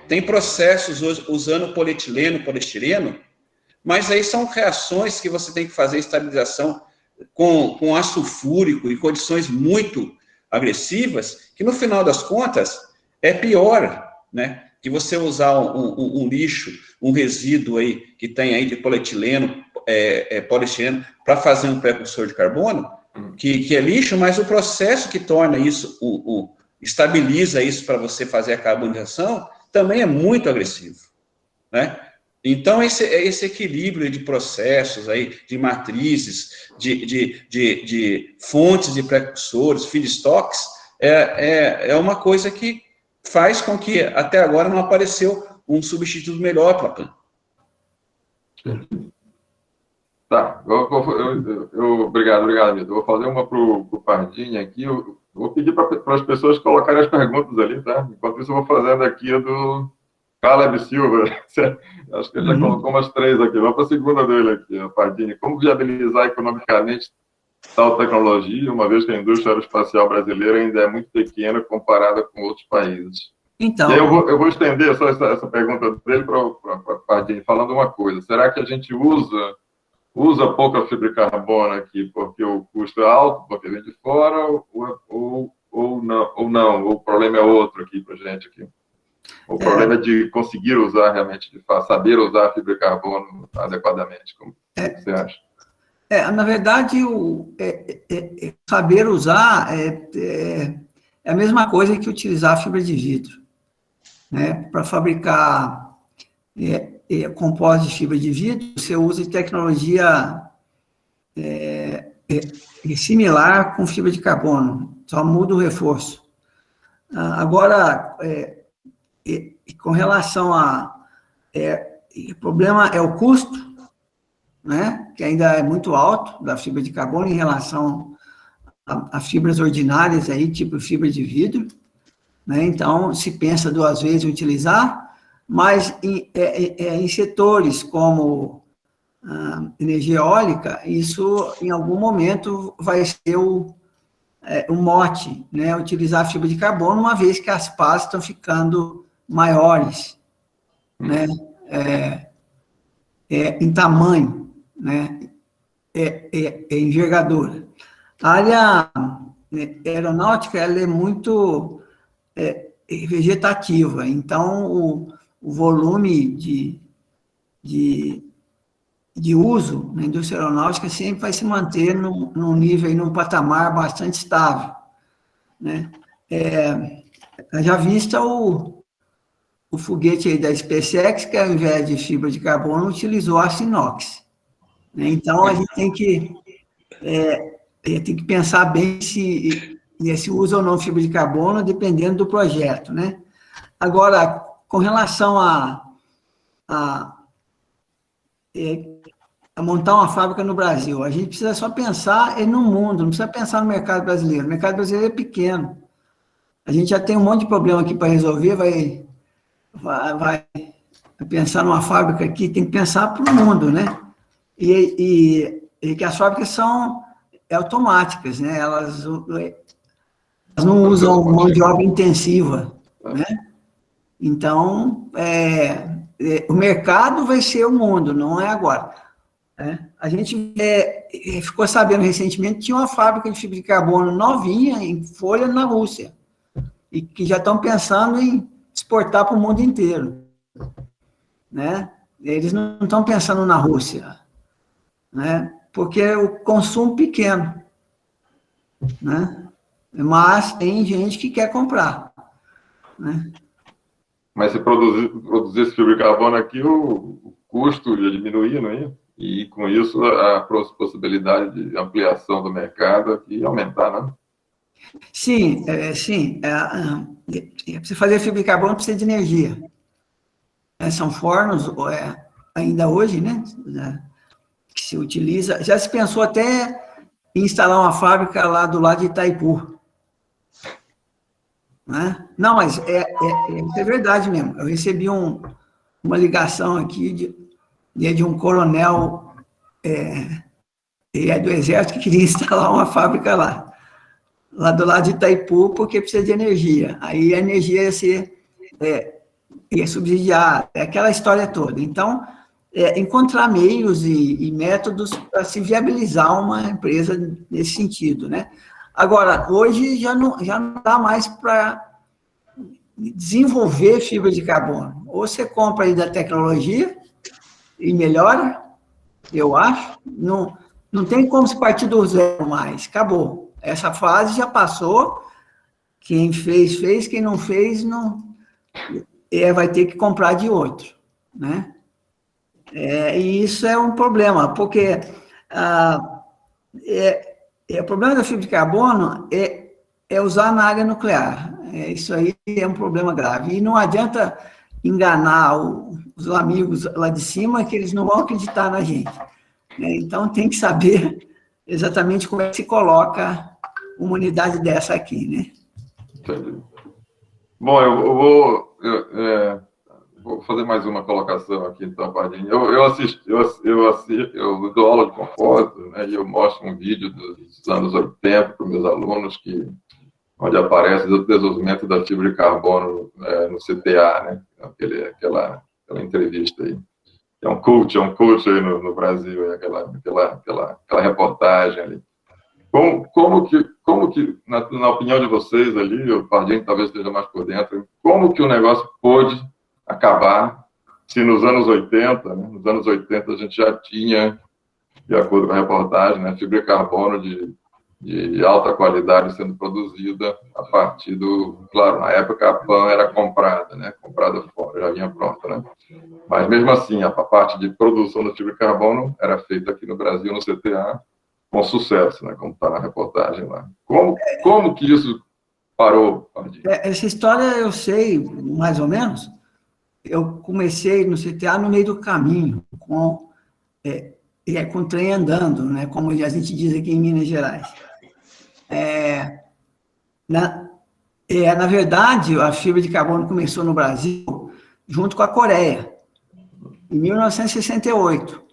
tem processos usando polietileno, poliestireno, mas aí são reações que você tem que fazer estabilização com ácido sulfúrico e condições muito agressivas, que no final das contas é pior, né, que você usar um lixo, um resíduo aí que tem aí de polietileno, poliestireno, para fazer um precursor de carbono, que é lixo, mas o processo que torna isso, estabiliza isso para você fazer a carbonização, também é muito agressivo, né? Então, esse equilíbrio de processos aí, de matrizes, de fontes de precursores, feedstocks, é uma coisa que faz com que, até agora, não apareceu um substituto melhor para a PAN. Tá, obrigado, Milton. Eu vou fazer uma para o Pardini aqui. Eu vou pedir para as pessoas colocarem as perguntas ali, tá? Enquanto isso, eu vou fazendo aqui a do Caleb Silva. Acho que ele já colocou umas 3 aqui. Vamos para a segunda dele aqui, Pardini. Como viabilizar economicamente tal tecnologia, uma vez que a indústria aeroespacial brasileira ainda é muito pequena comparada com outros países. Então, E aí eu vou estender só essa pergunta dele para a Pardini, falando uma coisa. Será que a gente usa pouca fibra de carbono aqui porque o custo é alto, porque vem de fora, ou não? O problema é outro aqui para a gente aqui. O problema é de conseguir usar realmente, de saber usar a fibra de carbono adequadamente. Como você acha? Na verdade, saber usar é a mesma coisa que utilizar fibra de vidro, né? Para fabricar compósito de fibra de vidro, você usa tecnologia similar com fibra de carbono, só muda o reforço. Agora, com relação o problema é o custo, né, que ainda é muito alto da fibra de carbono em relação a fibras ordinárias, aí, tipo fibra de vidro, né, então se pensa 2 vezes em utilizar, mas em setores como energia eólica, isso em algum momento vai ser o mote, né, utilizar a fibra de carbono, uma vez que as pás estão ficando maiores, né, em tamanho, né, envergadura. A área aeronáutica, ela é muito vegetativa, então o volume de uso na indústria aeronáutica sempre vai se manter num nível, num patamar bastante estável, né. Já vista o foguete aí da SpaceX, que ao invés de fibra de carbono, utilizou aço inox, né? Então, a gente tem que pensar bem se usa ou não fibra de carbono, dependendo do projeto, né? Agora, com relação a montar uma fábrica no Brasil, a gente precisa só pensar no mundo, não precisa pensar no mercado brasileiro. O mercado brasileiro é pequeno. A gente já tem um monte de problema aqui para resolver, vai pensar numa fábrica aqui, tem que pensar para o mundo, né? E que as fábricas são automáticas, né? Elas não usam mão de obra intensiva, né? Então, o mercado vai ser o mundo, não é agora, né? A gente ficou sabendo recentemente que tinha uma fábrica de fibra de carbono novinha, em folha, na Rússia, e que já estão pensando em exportar para o mundo inteiro, né? Eles não estão pensando na Rússia, né? Porque o consumo pequeno, né? Mas tem gente que quer comprar, né? Mas se produzisse fibra de carbono aqui, o custo ia diminuir, não ia? E com isso a possibilidade de ampliação do mercado aqui ia aumentar, não? Sim, sim. Você fazer fibra de carbono precisa de energia. São fornos, ainda hoje, né, que se utiliza. Já se pensou até em instalar uma fábrica lá do lado de Itaipu, né? Não, mas isso é verdade mesmo. Eu recebi uma ligação aqui de um coronel do Exército que queria instalar uma fábrica lá do lado de Itaipu, porque precisa de energia. Aí a energia ia subsidiar, aquela história toda. Então, encontrar meios e métodos para se viabilizar uma empresa nesse sentido, né? Agora, hoje já não dá mais para desenvolver fibra de carbono. Ou você compra aí da tecnologia e melhora, eu acho. Não tem como se partir do zero mais. Acabou. Essa fase já passou. Quem fez. Quem não fez, não vai ter que comprar de outro, né? E isso é um problema, porque o problema da fibra de carbono é usar na área nuclear. Isso aí é um problema grave. E não adianta enganar os amigos lá de cima, que eles não vão acreditar na gente, né? Então, tem que saber exatamente como é que se coloca uma unidade dessa aqui, né? Entendi. Bom, eu vou vou fazer mais uma colocação aqui, então, Pardini. Eu dou aula de compósito, né, e eu mostro um vídeo dos anos 80 para os meus alunos, onde aparece o desenvolvimento da fibra de carbono no CTA, né, aquela entrevista aí. É um cult aí no Brasil, aquela reportagem ali. Como que na opinião de vocês ali, o Pardini talvez esteja mais por dentro, como que o negócio pôde acabar se nos anos 80, né, nos anos 80 a gente já tinha, de acordo com a reportagem, né, fibra de carbono de alta qualidade sendo produzida a partir claro, na época a PAN era comprada, né, comprada fora, já vinha pronta, né, mas mesmo assim a parte de produção da fibra de carbono era feita aqui no Brasil, no CTA, com sucesso, né, como está na reportagem lá. Como que isso parou, Pardini? Essa história eu sei, mais ou menos. Eu comecei no CTA no meio do caminho, com o trem andando, né, como a gente diz aqui em Minas Gerais. Na verdade, a fibra de carbono começou no Brasil junto com a Coreia, em 1968.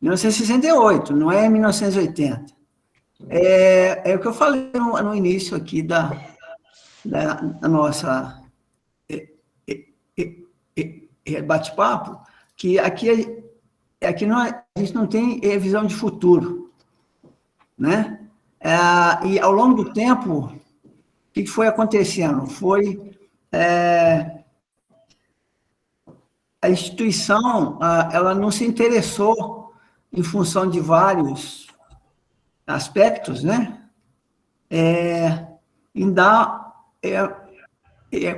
1968, não é 1980. É o que eu falei no início aqui da nossa bate-papo, que aqui a gente não tem visão de futuro, né? E ao longo do tempo, o que foi acontecendo? A instituição, ela não se interessou em função de vários aspectos, né? Em dar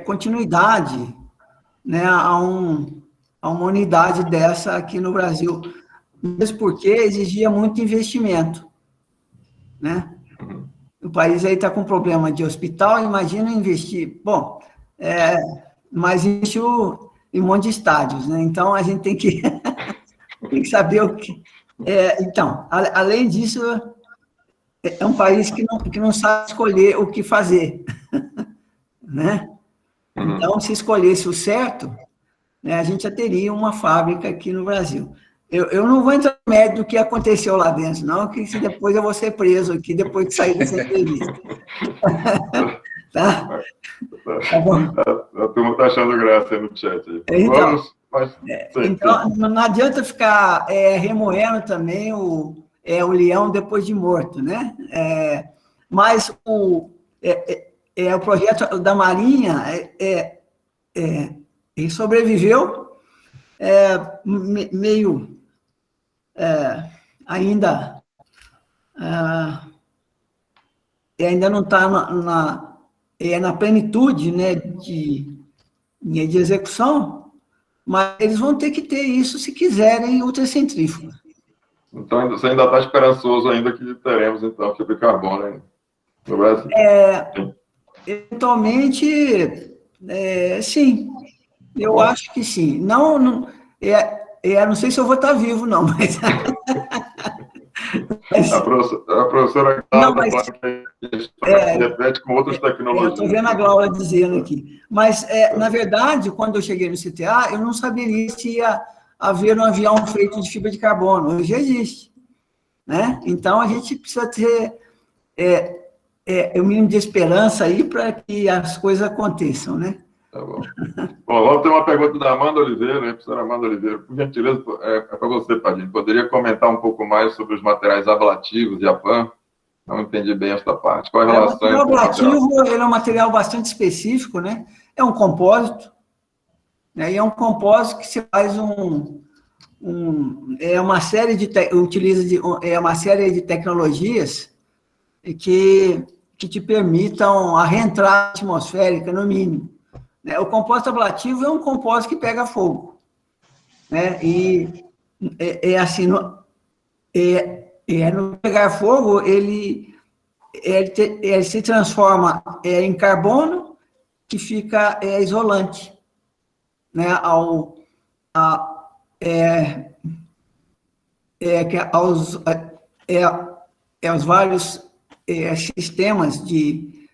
continuidade, né, a uma unidade dessa aqui no Brasil, mesmo porque exigia muito investimento, né? O país aí está com problema de hospital, imagina investir, bom, mas investiu em um monte de estádios, né? Então a gente tem que tem que saber o que. Então, além disso, é um país que não sabe escolher o que fazer, né? Então, se escolhesse o certo, né, a gente já teria uma fábrica aqui no Brasil. Eu não vou entrar no mérito do que aconteceu lá dentro, não, que se depois eu vou ser preso aqui, depois de sair dessa entrevista. Tá? Tá bom? A turma está achando graça aí no chat. Então, não adianta ficar remoendo também o leão depois de morto, né? Mas o projeto da Marinha ele sobreviveu meio ainda não está na plenitude, né, de execução, mas eles vão ter que ter isso se quiserem ultracentrífuga. Então, você ainda está esperançoso ainda que teremos, então, fibra de carbono no Brasil? Eventualmente, sim. Eu acho que sim. Não sei se eu vou estar vivo, não, mas... A professora Cláudia repete com outras tecnologias. Estou vendo a Cláudia dizendo aqui. Mas, na verdade, quando eu cheguei no CTA, eu não saberia se ia haver um avião feito de fibra de carbono. Hoje já existe, né? Então, a gente precisa ter o mínimo de esperança aí para que as coisas aconteçam, né? Tá bom. Bom, vamos ter uma pergunta da Amanda Oliveira, né, professora Amanda Oliveira. Por gentileza, para você, Pardini, poderia comentar um pouco mais sobre os materiais ablativos de APAN? Não entendi bem esta parte. Qual a relação entre o ablativo? Ele é um material bastante específico, né? É um compósito, né? E é um compósito que se faz uma série de tecnologias que te permitam a reentrada atmosférica, no mínimo. O compósito ablativo é um compósito que pega fogo, né? E assim, no pegar fogo, ele se transforma em carbono, que fica isolante, né? Aos vários sistemas de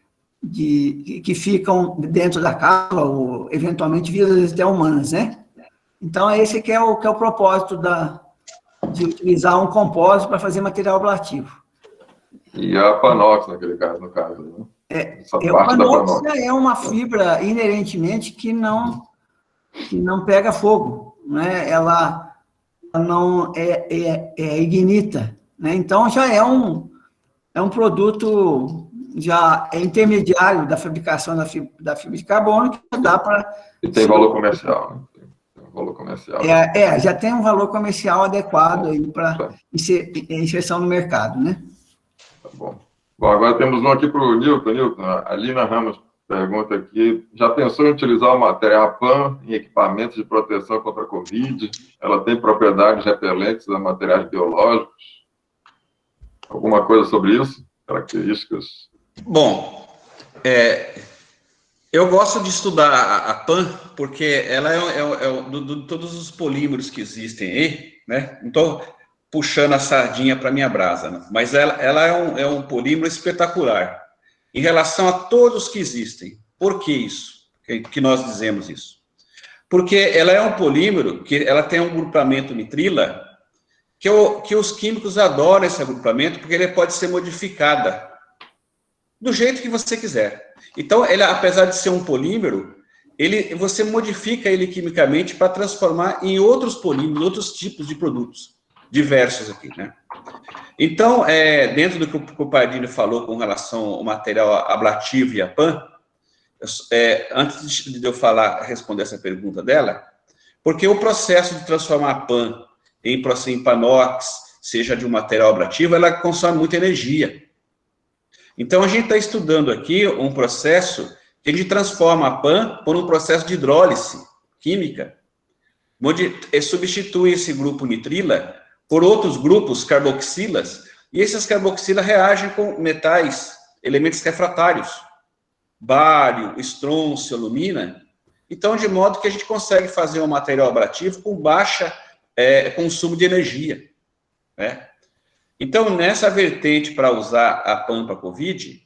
que ficam dentro da cápsula, ou eventualmente vidas até humanas, né? Então, esse que é o propósito de utilizar um compósito para fazer material ablativo. E a Panox, naquele caso, no caso, né? Essa A parte da Panox Panox. é uma fibra inerentemente que não pega fogo, né? Ela não é ignita, né? Então, já é um produto, já é intermediário da fabricação da fibra de carbono, que dá para... E tem valor comercial, né? Tem um valor comercial. Já tem um valor comercial adequado aí para inserção no mercado, né? Tá bom. Bom, agora temos um aqui para o Newton. Newton, a Lina Ramos pergunta aqui, já pensou em utilizar o material PAN em equipamentos de proteção contra a Covid? Ela tem propriedades repelentes a materiais biológicos? Alguma coisa sobre isso? Características? Bom, eu gosto de estudar a PAN, porque ela de todos os polímeros que existem aí, né? Não estou puxando a sardinha para minha brasa, né? Mas ela é um polímero espetacular em relação a todos que existem. Por que isso? Que nós dizemos isso? Porque ela é um polímero que ela tem um grupamento nitrila que os químicos adoram esse agrupamento, porque ele pode ser modificado do jeito que você quiser. Então, ele, apesar de ser um polímero, você modifica ele quimicamente para transformar em outros polímeros, outros tipos de produtos, diversos aqui, né? Então, dentro do que o Pardini falou com relação ao material ablativo e a PAN, antes de eu responder essa pergunta dela, porque o processo de transformar a PAN em Panox, seja de um material ablativo, ela consome muita energia. Então, a gente está estudando aqui um processo que a gente transforma a PAN por um processo de hidrólise química, onde substitui esse grupo nitrila por outros grupos carboxilas, e esses carboxilas reagem com metais, elementos refratários, bário, estrôncio, alumina. Então, de modo que a gente consegue fazer um material ablativo com baixa consumo de energia, né? Então, nessa vertente para usar a PAN para COVID,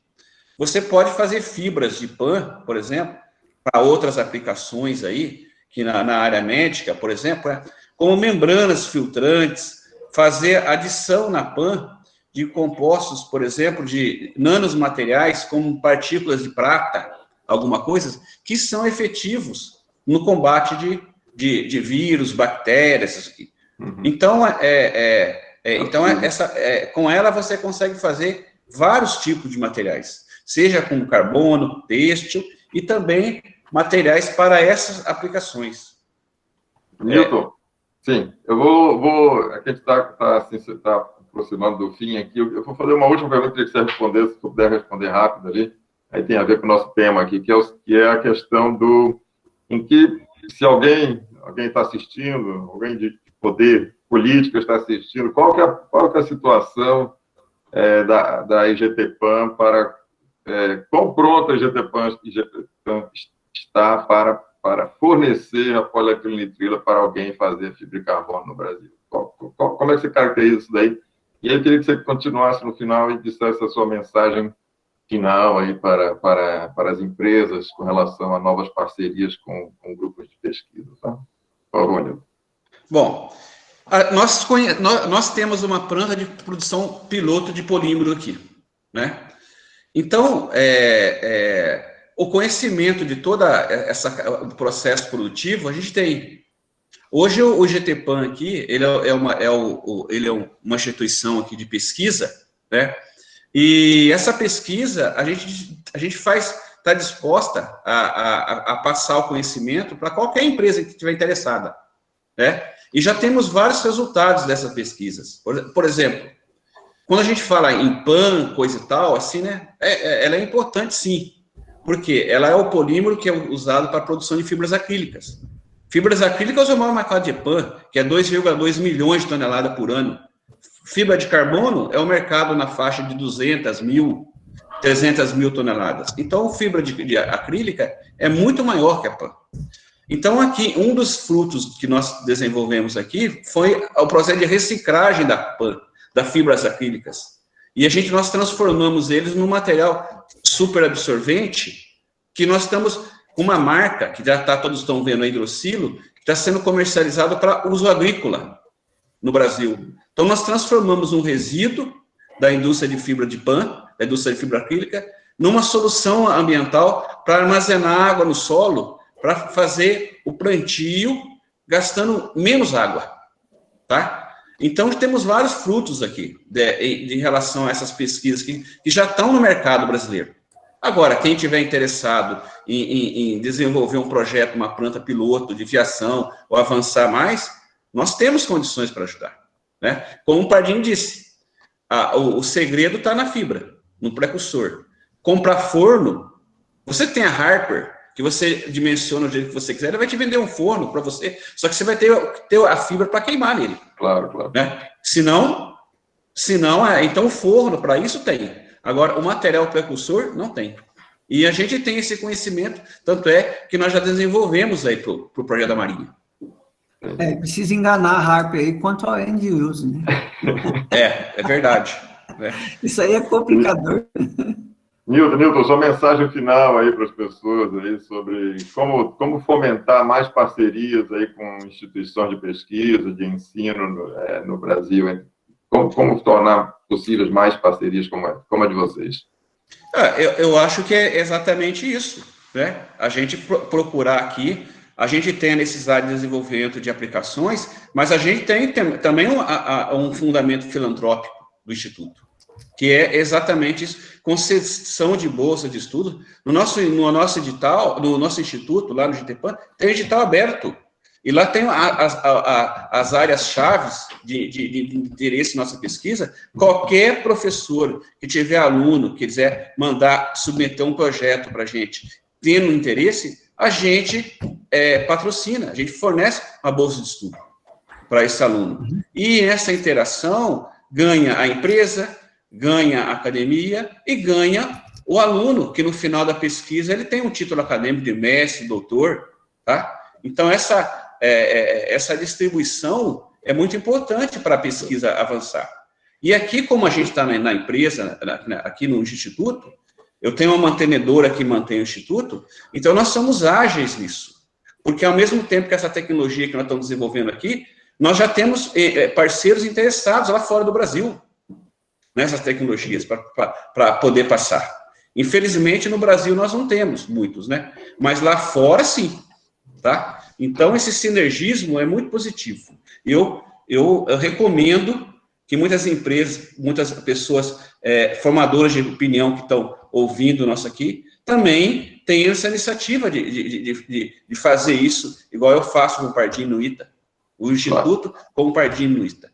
você pode fazer fibras de PAN, por exemplo, para outras aplicações aí, que na área médica, por exemplo, como membranas filtrantes, fazer adição na PAN de compostos, por exemplo, de nanomateriais, como partículas de prata, alguma coisa, que são efetivos no combate de vírus, bactérias. Uhum. Então, com ela você consegue fazer vários tipos de materiais, seja com carbono, têxtil e também materiais para essas aplicações. Newton, sim, eu vou a gente está aproximando do fim aqui, eu vou fazer uma última pergunta que você respondesse, se puder responder rápido ali, aí tem a ver com o nosso tema aqui, que é a questão em que, se alguém está assistindo, alguém de poder político está assistindo, qual que é a situação da IGT-PAN quão pronta a IGT-PAN está para fornecer a poliacrilinitrila para alguém fazer fibra de carbono no Brasil? Como é que você caracteriza isso daí? E aí eu queria que você continuasse no final e dissesse a sua mensagem final aí para as empresas com relação a novas parcerias com grupos de pesquisa, tá? Por favor, Nilton. Bom, nós temos uma planta de produção piloto de polímero aqui, né? Então, o conhecimento de toda o processo produtivo, a gente tem. Hoje, o IGT-PAN aqui, ele é uma instituição aqui de pesquisa, né? E essa pesquisa, a gente está disposta a passar o conhecimento para qualquer empresa que estiver interessada, né? E já temos vários resultados dessas pesquisas. Por exemplo, quando a gente fala em PAN, coisa e tal, assim, né? Ela é importante, sim, porque ela é o polímero que é usado para a produção de fibras acrílicas. Fibras acrílicas é o maior mercado de PAN, que é 2,2 milhões de toneladas por ano. Fibra de carbono é o mercado na faixa de 200 mil, 300 mil toneladas. Então, fibra de acrílica é muito maior que a PAN. Então, aqui, um dos frutos que nós desenvolvemos aqui foi o processo de reciclagem da PAN, das fibras acrílicas. E nós transformamos eles num material super absorvente, que nós estamos com uma marca, que já todos estão vendo aí, Hidrocilo, que está sendo comercializado para uso agrícola no Brasil. Então, nós transformamos um resíduo da indústria de fibra de PAN, da indústria de fibra acrílica, numa solução ambiental para armazenar água no solo, para fazer o plantio gastando menos água, tá? Então, temos vários frutos aqui de relação a essas pesquisas que já estão no mercado brasileiro. Agora, quem tiver interessado em desenvolver um projeto, uma planta piloto de fiação, ou avançar mais, nós temos condições para ajudar, né? Como o Pardini disse, o segredo está na fibra, no precursor. Comprar forno, você tem a Harper, que você dimensiona do jeito que você quiser, ele vai te vender um forno para você, só que você vai ter a fibra para queimar nele. Claro, claro. Né? Senão, então o forno para isso tem. Agora, o material precursor não tem. E a gente tem esse conhecimento, tanto é que nós já desenvolvemos aí para o projeto da Marinha. Precisa enganar a Harper aí quanto ao end use, né? É verdade. Isso aí é complicador. Nilton, sua mensagem final aí para as pessoas aí sobre como fomentar mais parcerias aí com instituições de pesquisa, de ensino no Brasil, hein? Como tornar possíveis mais parcerias como a de vocês? Eu acho que é exatamente isso, né? A gente procurar aqui, a gente tem a necessidade de desenvolvimento de aplicações, mas a gente tem também um fundamento filantrópico do Instituto, que é exatamente isso, concessão de bolsa de estudo. No nosso edital, no nosso instituto, lá no GTPAN, tem edital aberto. E lá tem as áreas-chave de interesse na nossa pesquisa. Qualquer professor que tiver aluno, quiser submeter um projeto para a gente, tendo interesse, a gente patrocina, a gente fornece uma bolsa de estudo para esse aluno. E essa interação ganha a empresa, ganha a academia e ganha o aluno, que no final da pesquisa ele tem um título acadêmico de mestre, doutor, tá? Então, essa distribuição é muito importante para a pesquisa avançar. E aqui, como a gente está na empresa, aqui no Instituto, eu tenho uma mantenedora que mantém o Instituto, então nós somos ágeis nisso. Porque, ao mesmo tempo que essa tecnologia que nós estamos desenvolvendo aqui, nós já temos parceiros interessados lá fora do Brasil nessas tecnologias para poder passar. Infelizmente, no Brasil nós não temos muitos, né? Mas lá fora, sim, tá? Então, esse sinergismo é muito positivo. Eu recomendo que muitas empresas, muitas pessoas formadoras de opinião que estão ouvindo nós aqui, também tenham essa iniciativa de fazer isso, igual eu faço com o Pardini no ITA, o Instituto com o Pardini no ITA.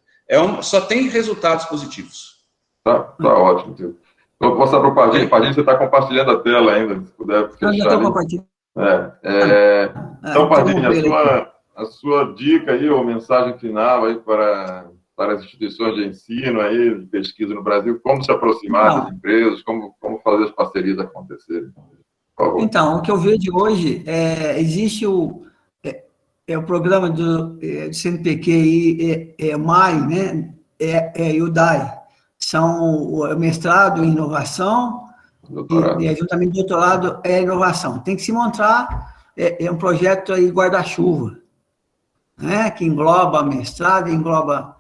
Só tem resultados positivos. Tá ótimo, tio. Vou mostrar para o Pardini. Pardini, você está compartilhando a tela ainda, se puder fechar. Já estou compartilhando. Então, Pardini, a sua dica aí, ou mensagem final aí para as instituições de ensino aí, de pesquisa no Brasil, como se aproximar das empresas, como fazer as parcerias acontecerem. Por favor. Então, o que eu vejo hoje, existe o programa do CNPq e MAI, né? E o DAI. São o mestrado em inovação e juntamente doutorado em inovação. Tem que se montar um projeto aí guarda-chuva, né, que engloba mestrado, engloba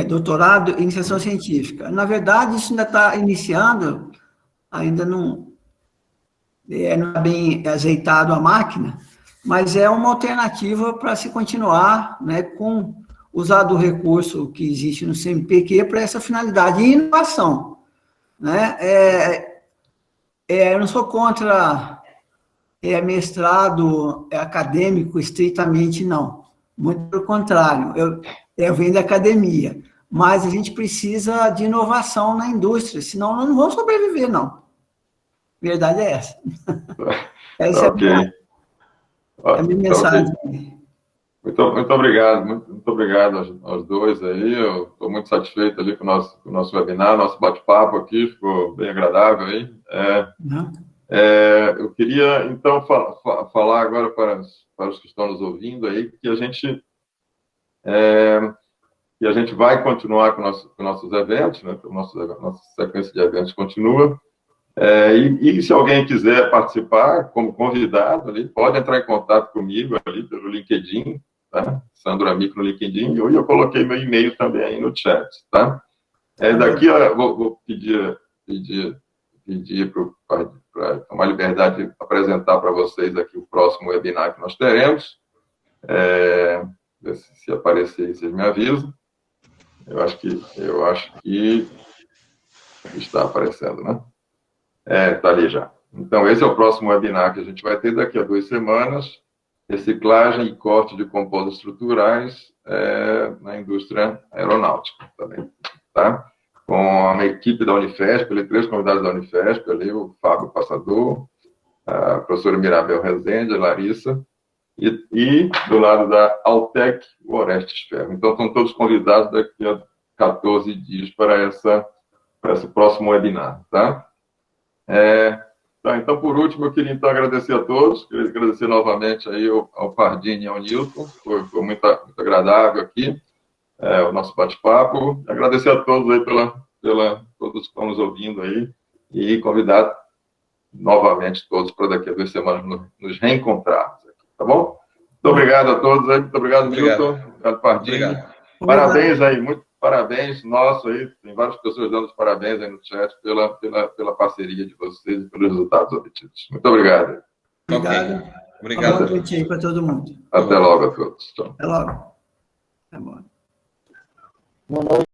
doutorado e iniciação científica. Na verdade, isso ainda está iniciando, ainda não está bem azeitado a máquina, mas é uma alternativa para se continuar, né, com usar do recurso que existe no CNPq para essa finalidade. E inovação, né? Eu não sou contra mestrado acadêmico estritamente, não. Muito pelo contrário, eu venho da academia, mas a gente precisa de inovação na indústria, senão nós não vamos sobreviver, não. A verdade é essa. Essa é a minha mensagem. Muito obrigado aos dois aí. Eu estou muito satisfeito ali com o nosso webinar, nosso bate-papo aqui, ficou bem agradável aí. Eu queria, então, falar agora para os que estão nos ouvindo aí, que a gente que a gente vai continuar com nossos eventos, né? Nossa sequência de eventos continua. E se alguém quiser participar como convidado ali, pode entrar em contato comigo ali pelo LinkedIn, tá? Sandro Amico no LinkedIn, e eu coloquei meu e-mail também aí no chat, tá? Daqui eu vou pedir para tomar liberdade de apresentar para vocês aqui o próximo webinar que nós teremos. Se aparecer, vocês me avisam. Eu acho que está aparecendo, né? Está ali já. Então, esse é o próximo webinar que a gente vai ter daqui a 2 semanas, reciclagem e corte de compostos estruturais na indústria aeronáutica também, tá? Com uma equipe da Unifesp, 3 convidados da Unifesp, ali o Fábio Passador, a professora Mirabel Rezende, a Larissa, e do lado da Altec, o Orestes Ferro. Então, estão todos convidados daqui a 14 dias para esse próximo webinar, tá? Então, por último, eu queria, então, agradecer a todos, queria agradecer novamente aí ao Pardini e ao Newton, foi muito agradável aqui, o nosso bate-papo, agradecer a todos aí todos que estão nos ouvindo aí, e convidar novamente todos para daqui a 2 semanas nos reencontrarmos aqui, tá bom? Muito obrigado a todos aí, muito obrigado, Newton, obrigado, Pardini. Obrigado. Parabéns aí, muito parabéns, nosso aí, tem várias pessoas dando os parabéns aí no chat pela parceria de vocês e pelos resultados obtidos. Muito obrigado. Obrigado. Obrigado. Boa noite aí para todo mundo. Até logo a todos. Tchau. Até logo. Tá bom. Boa noite.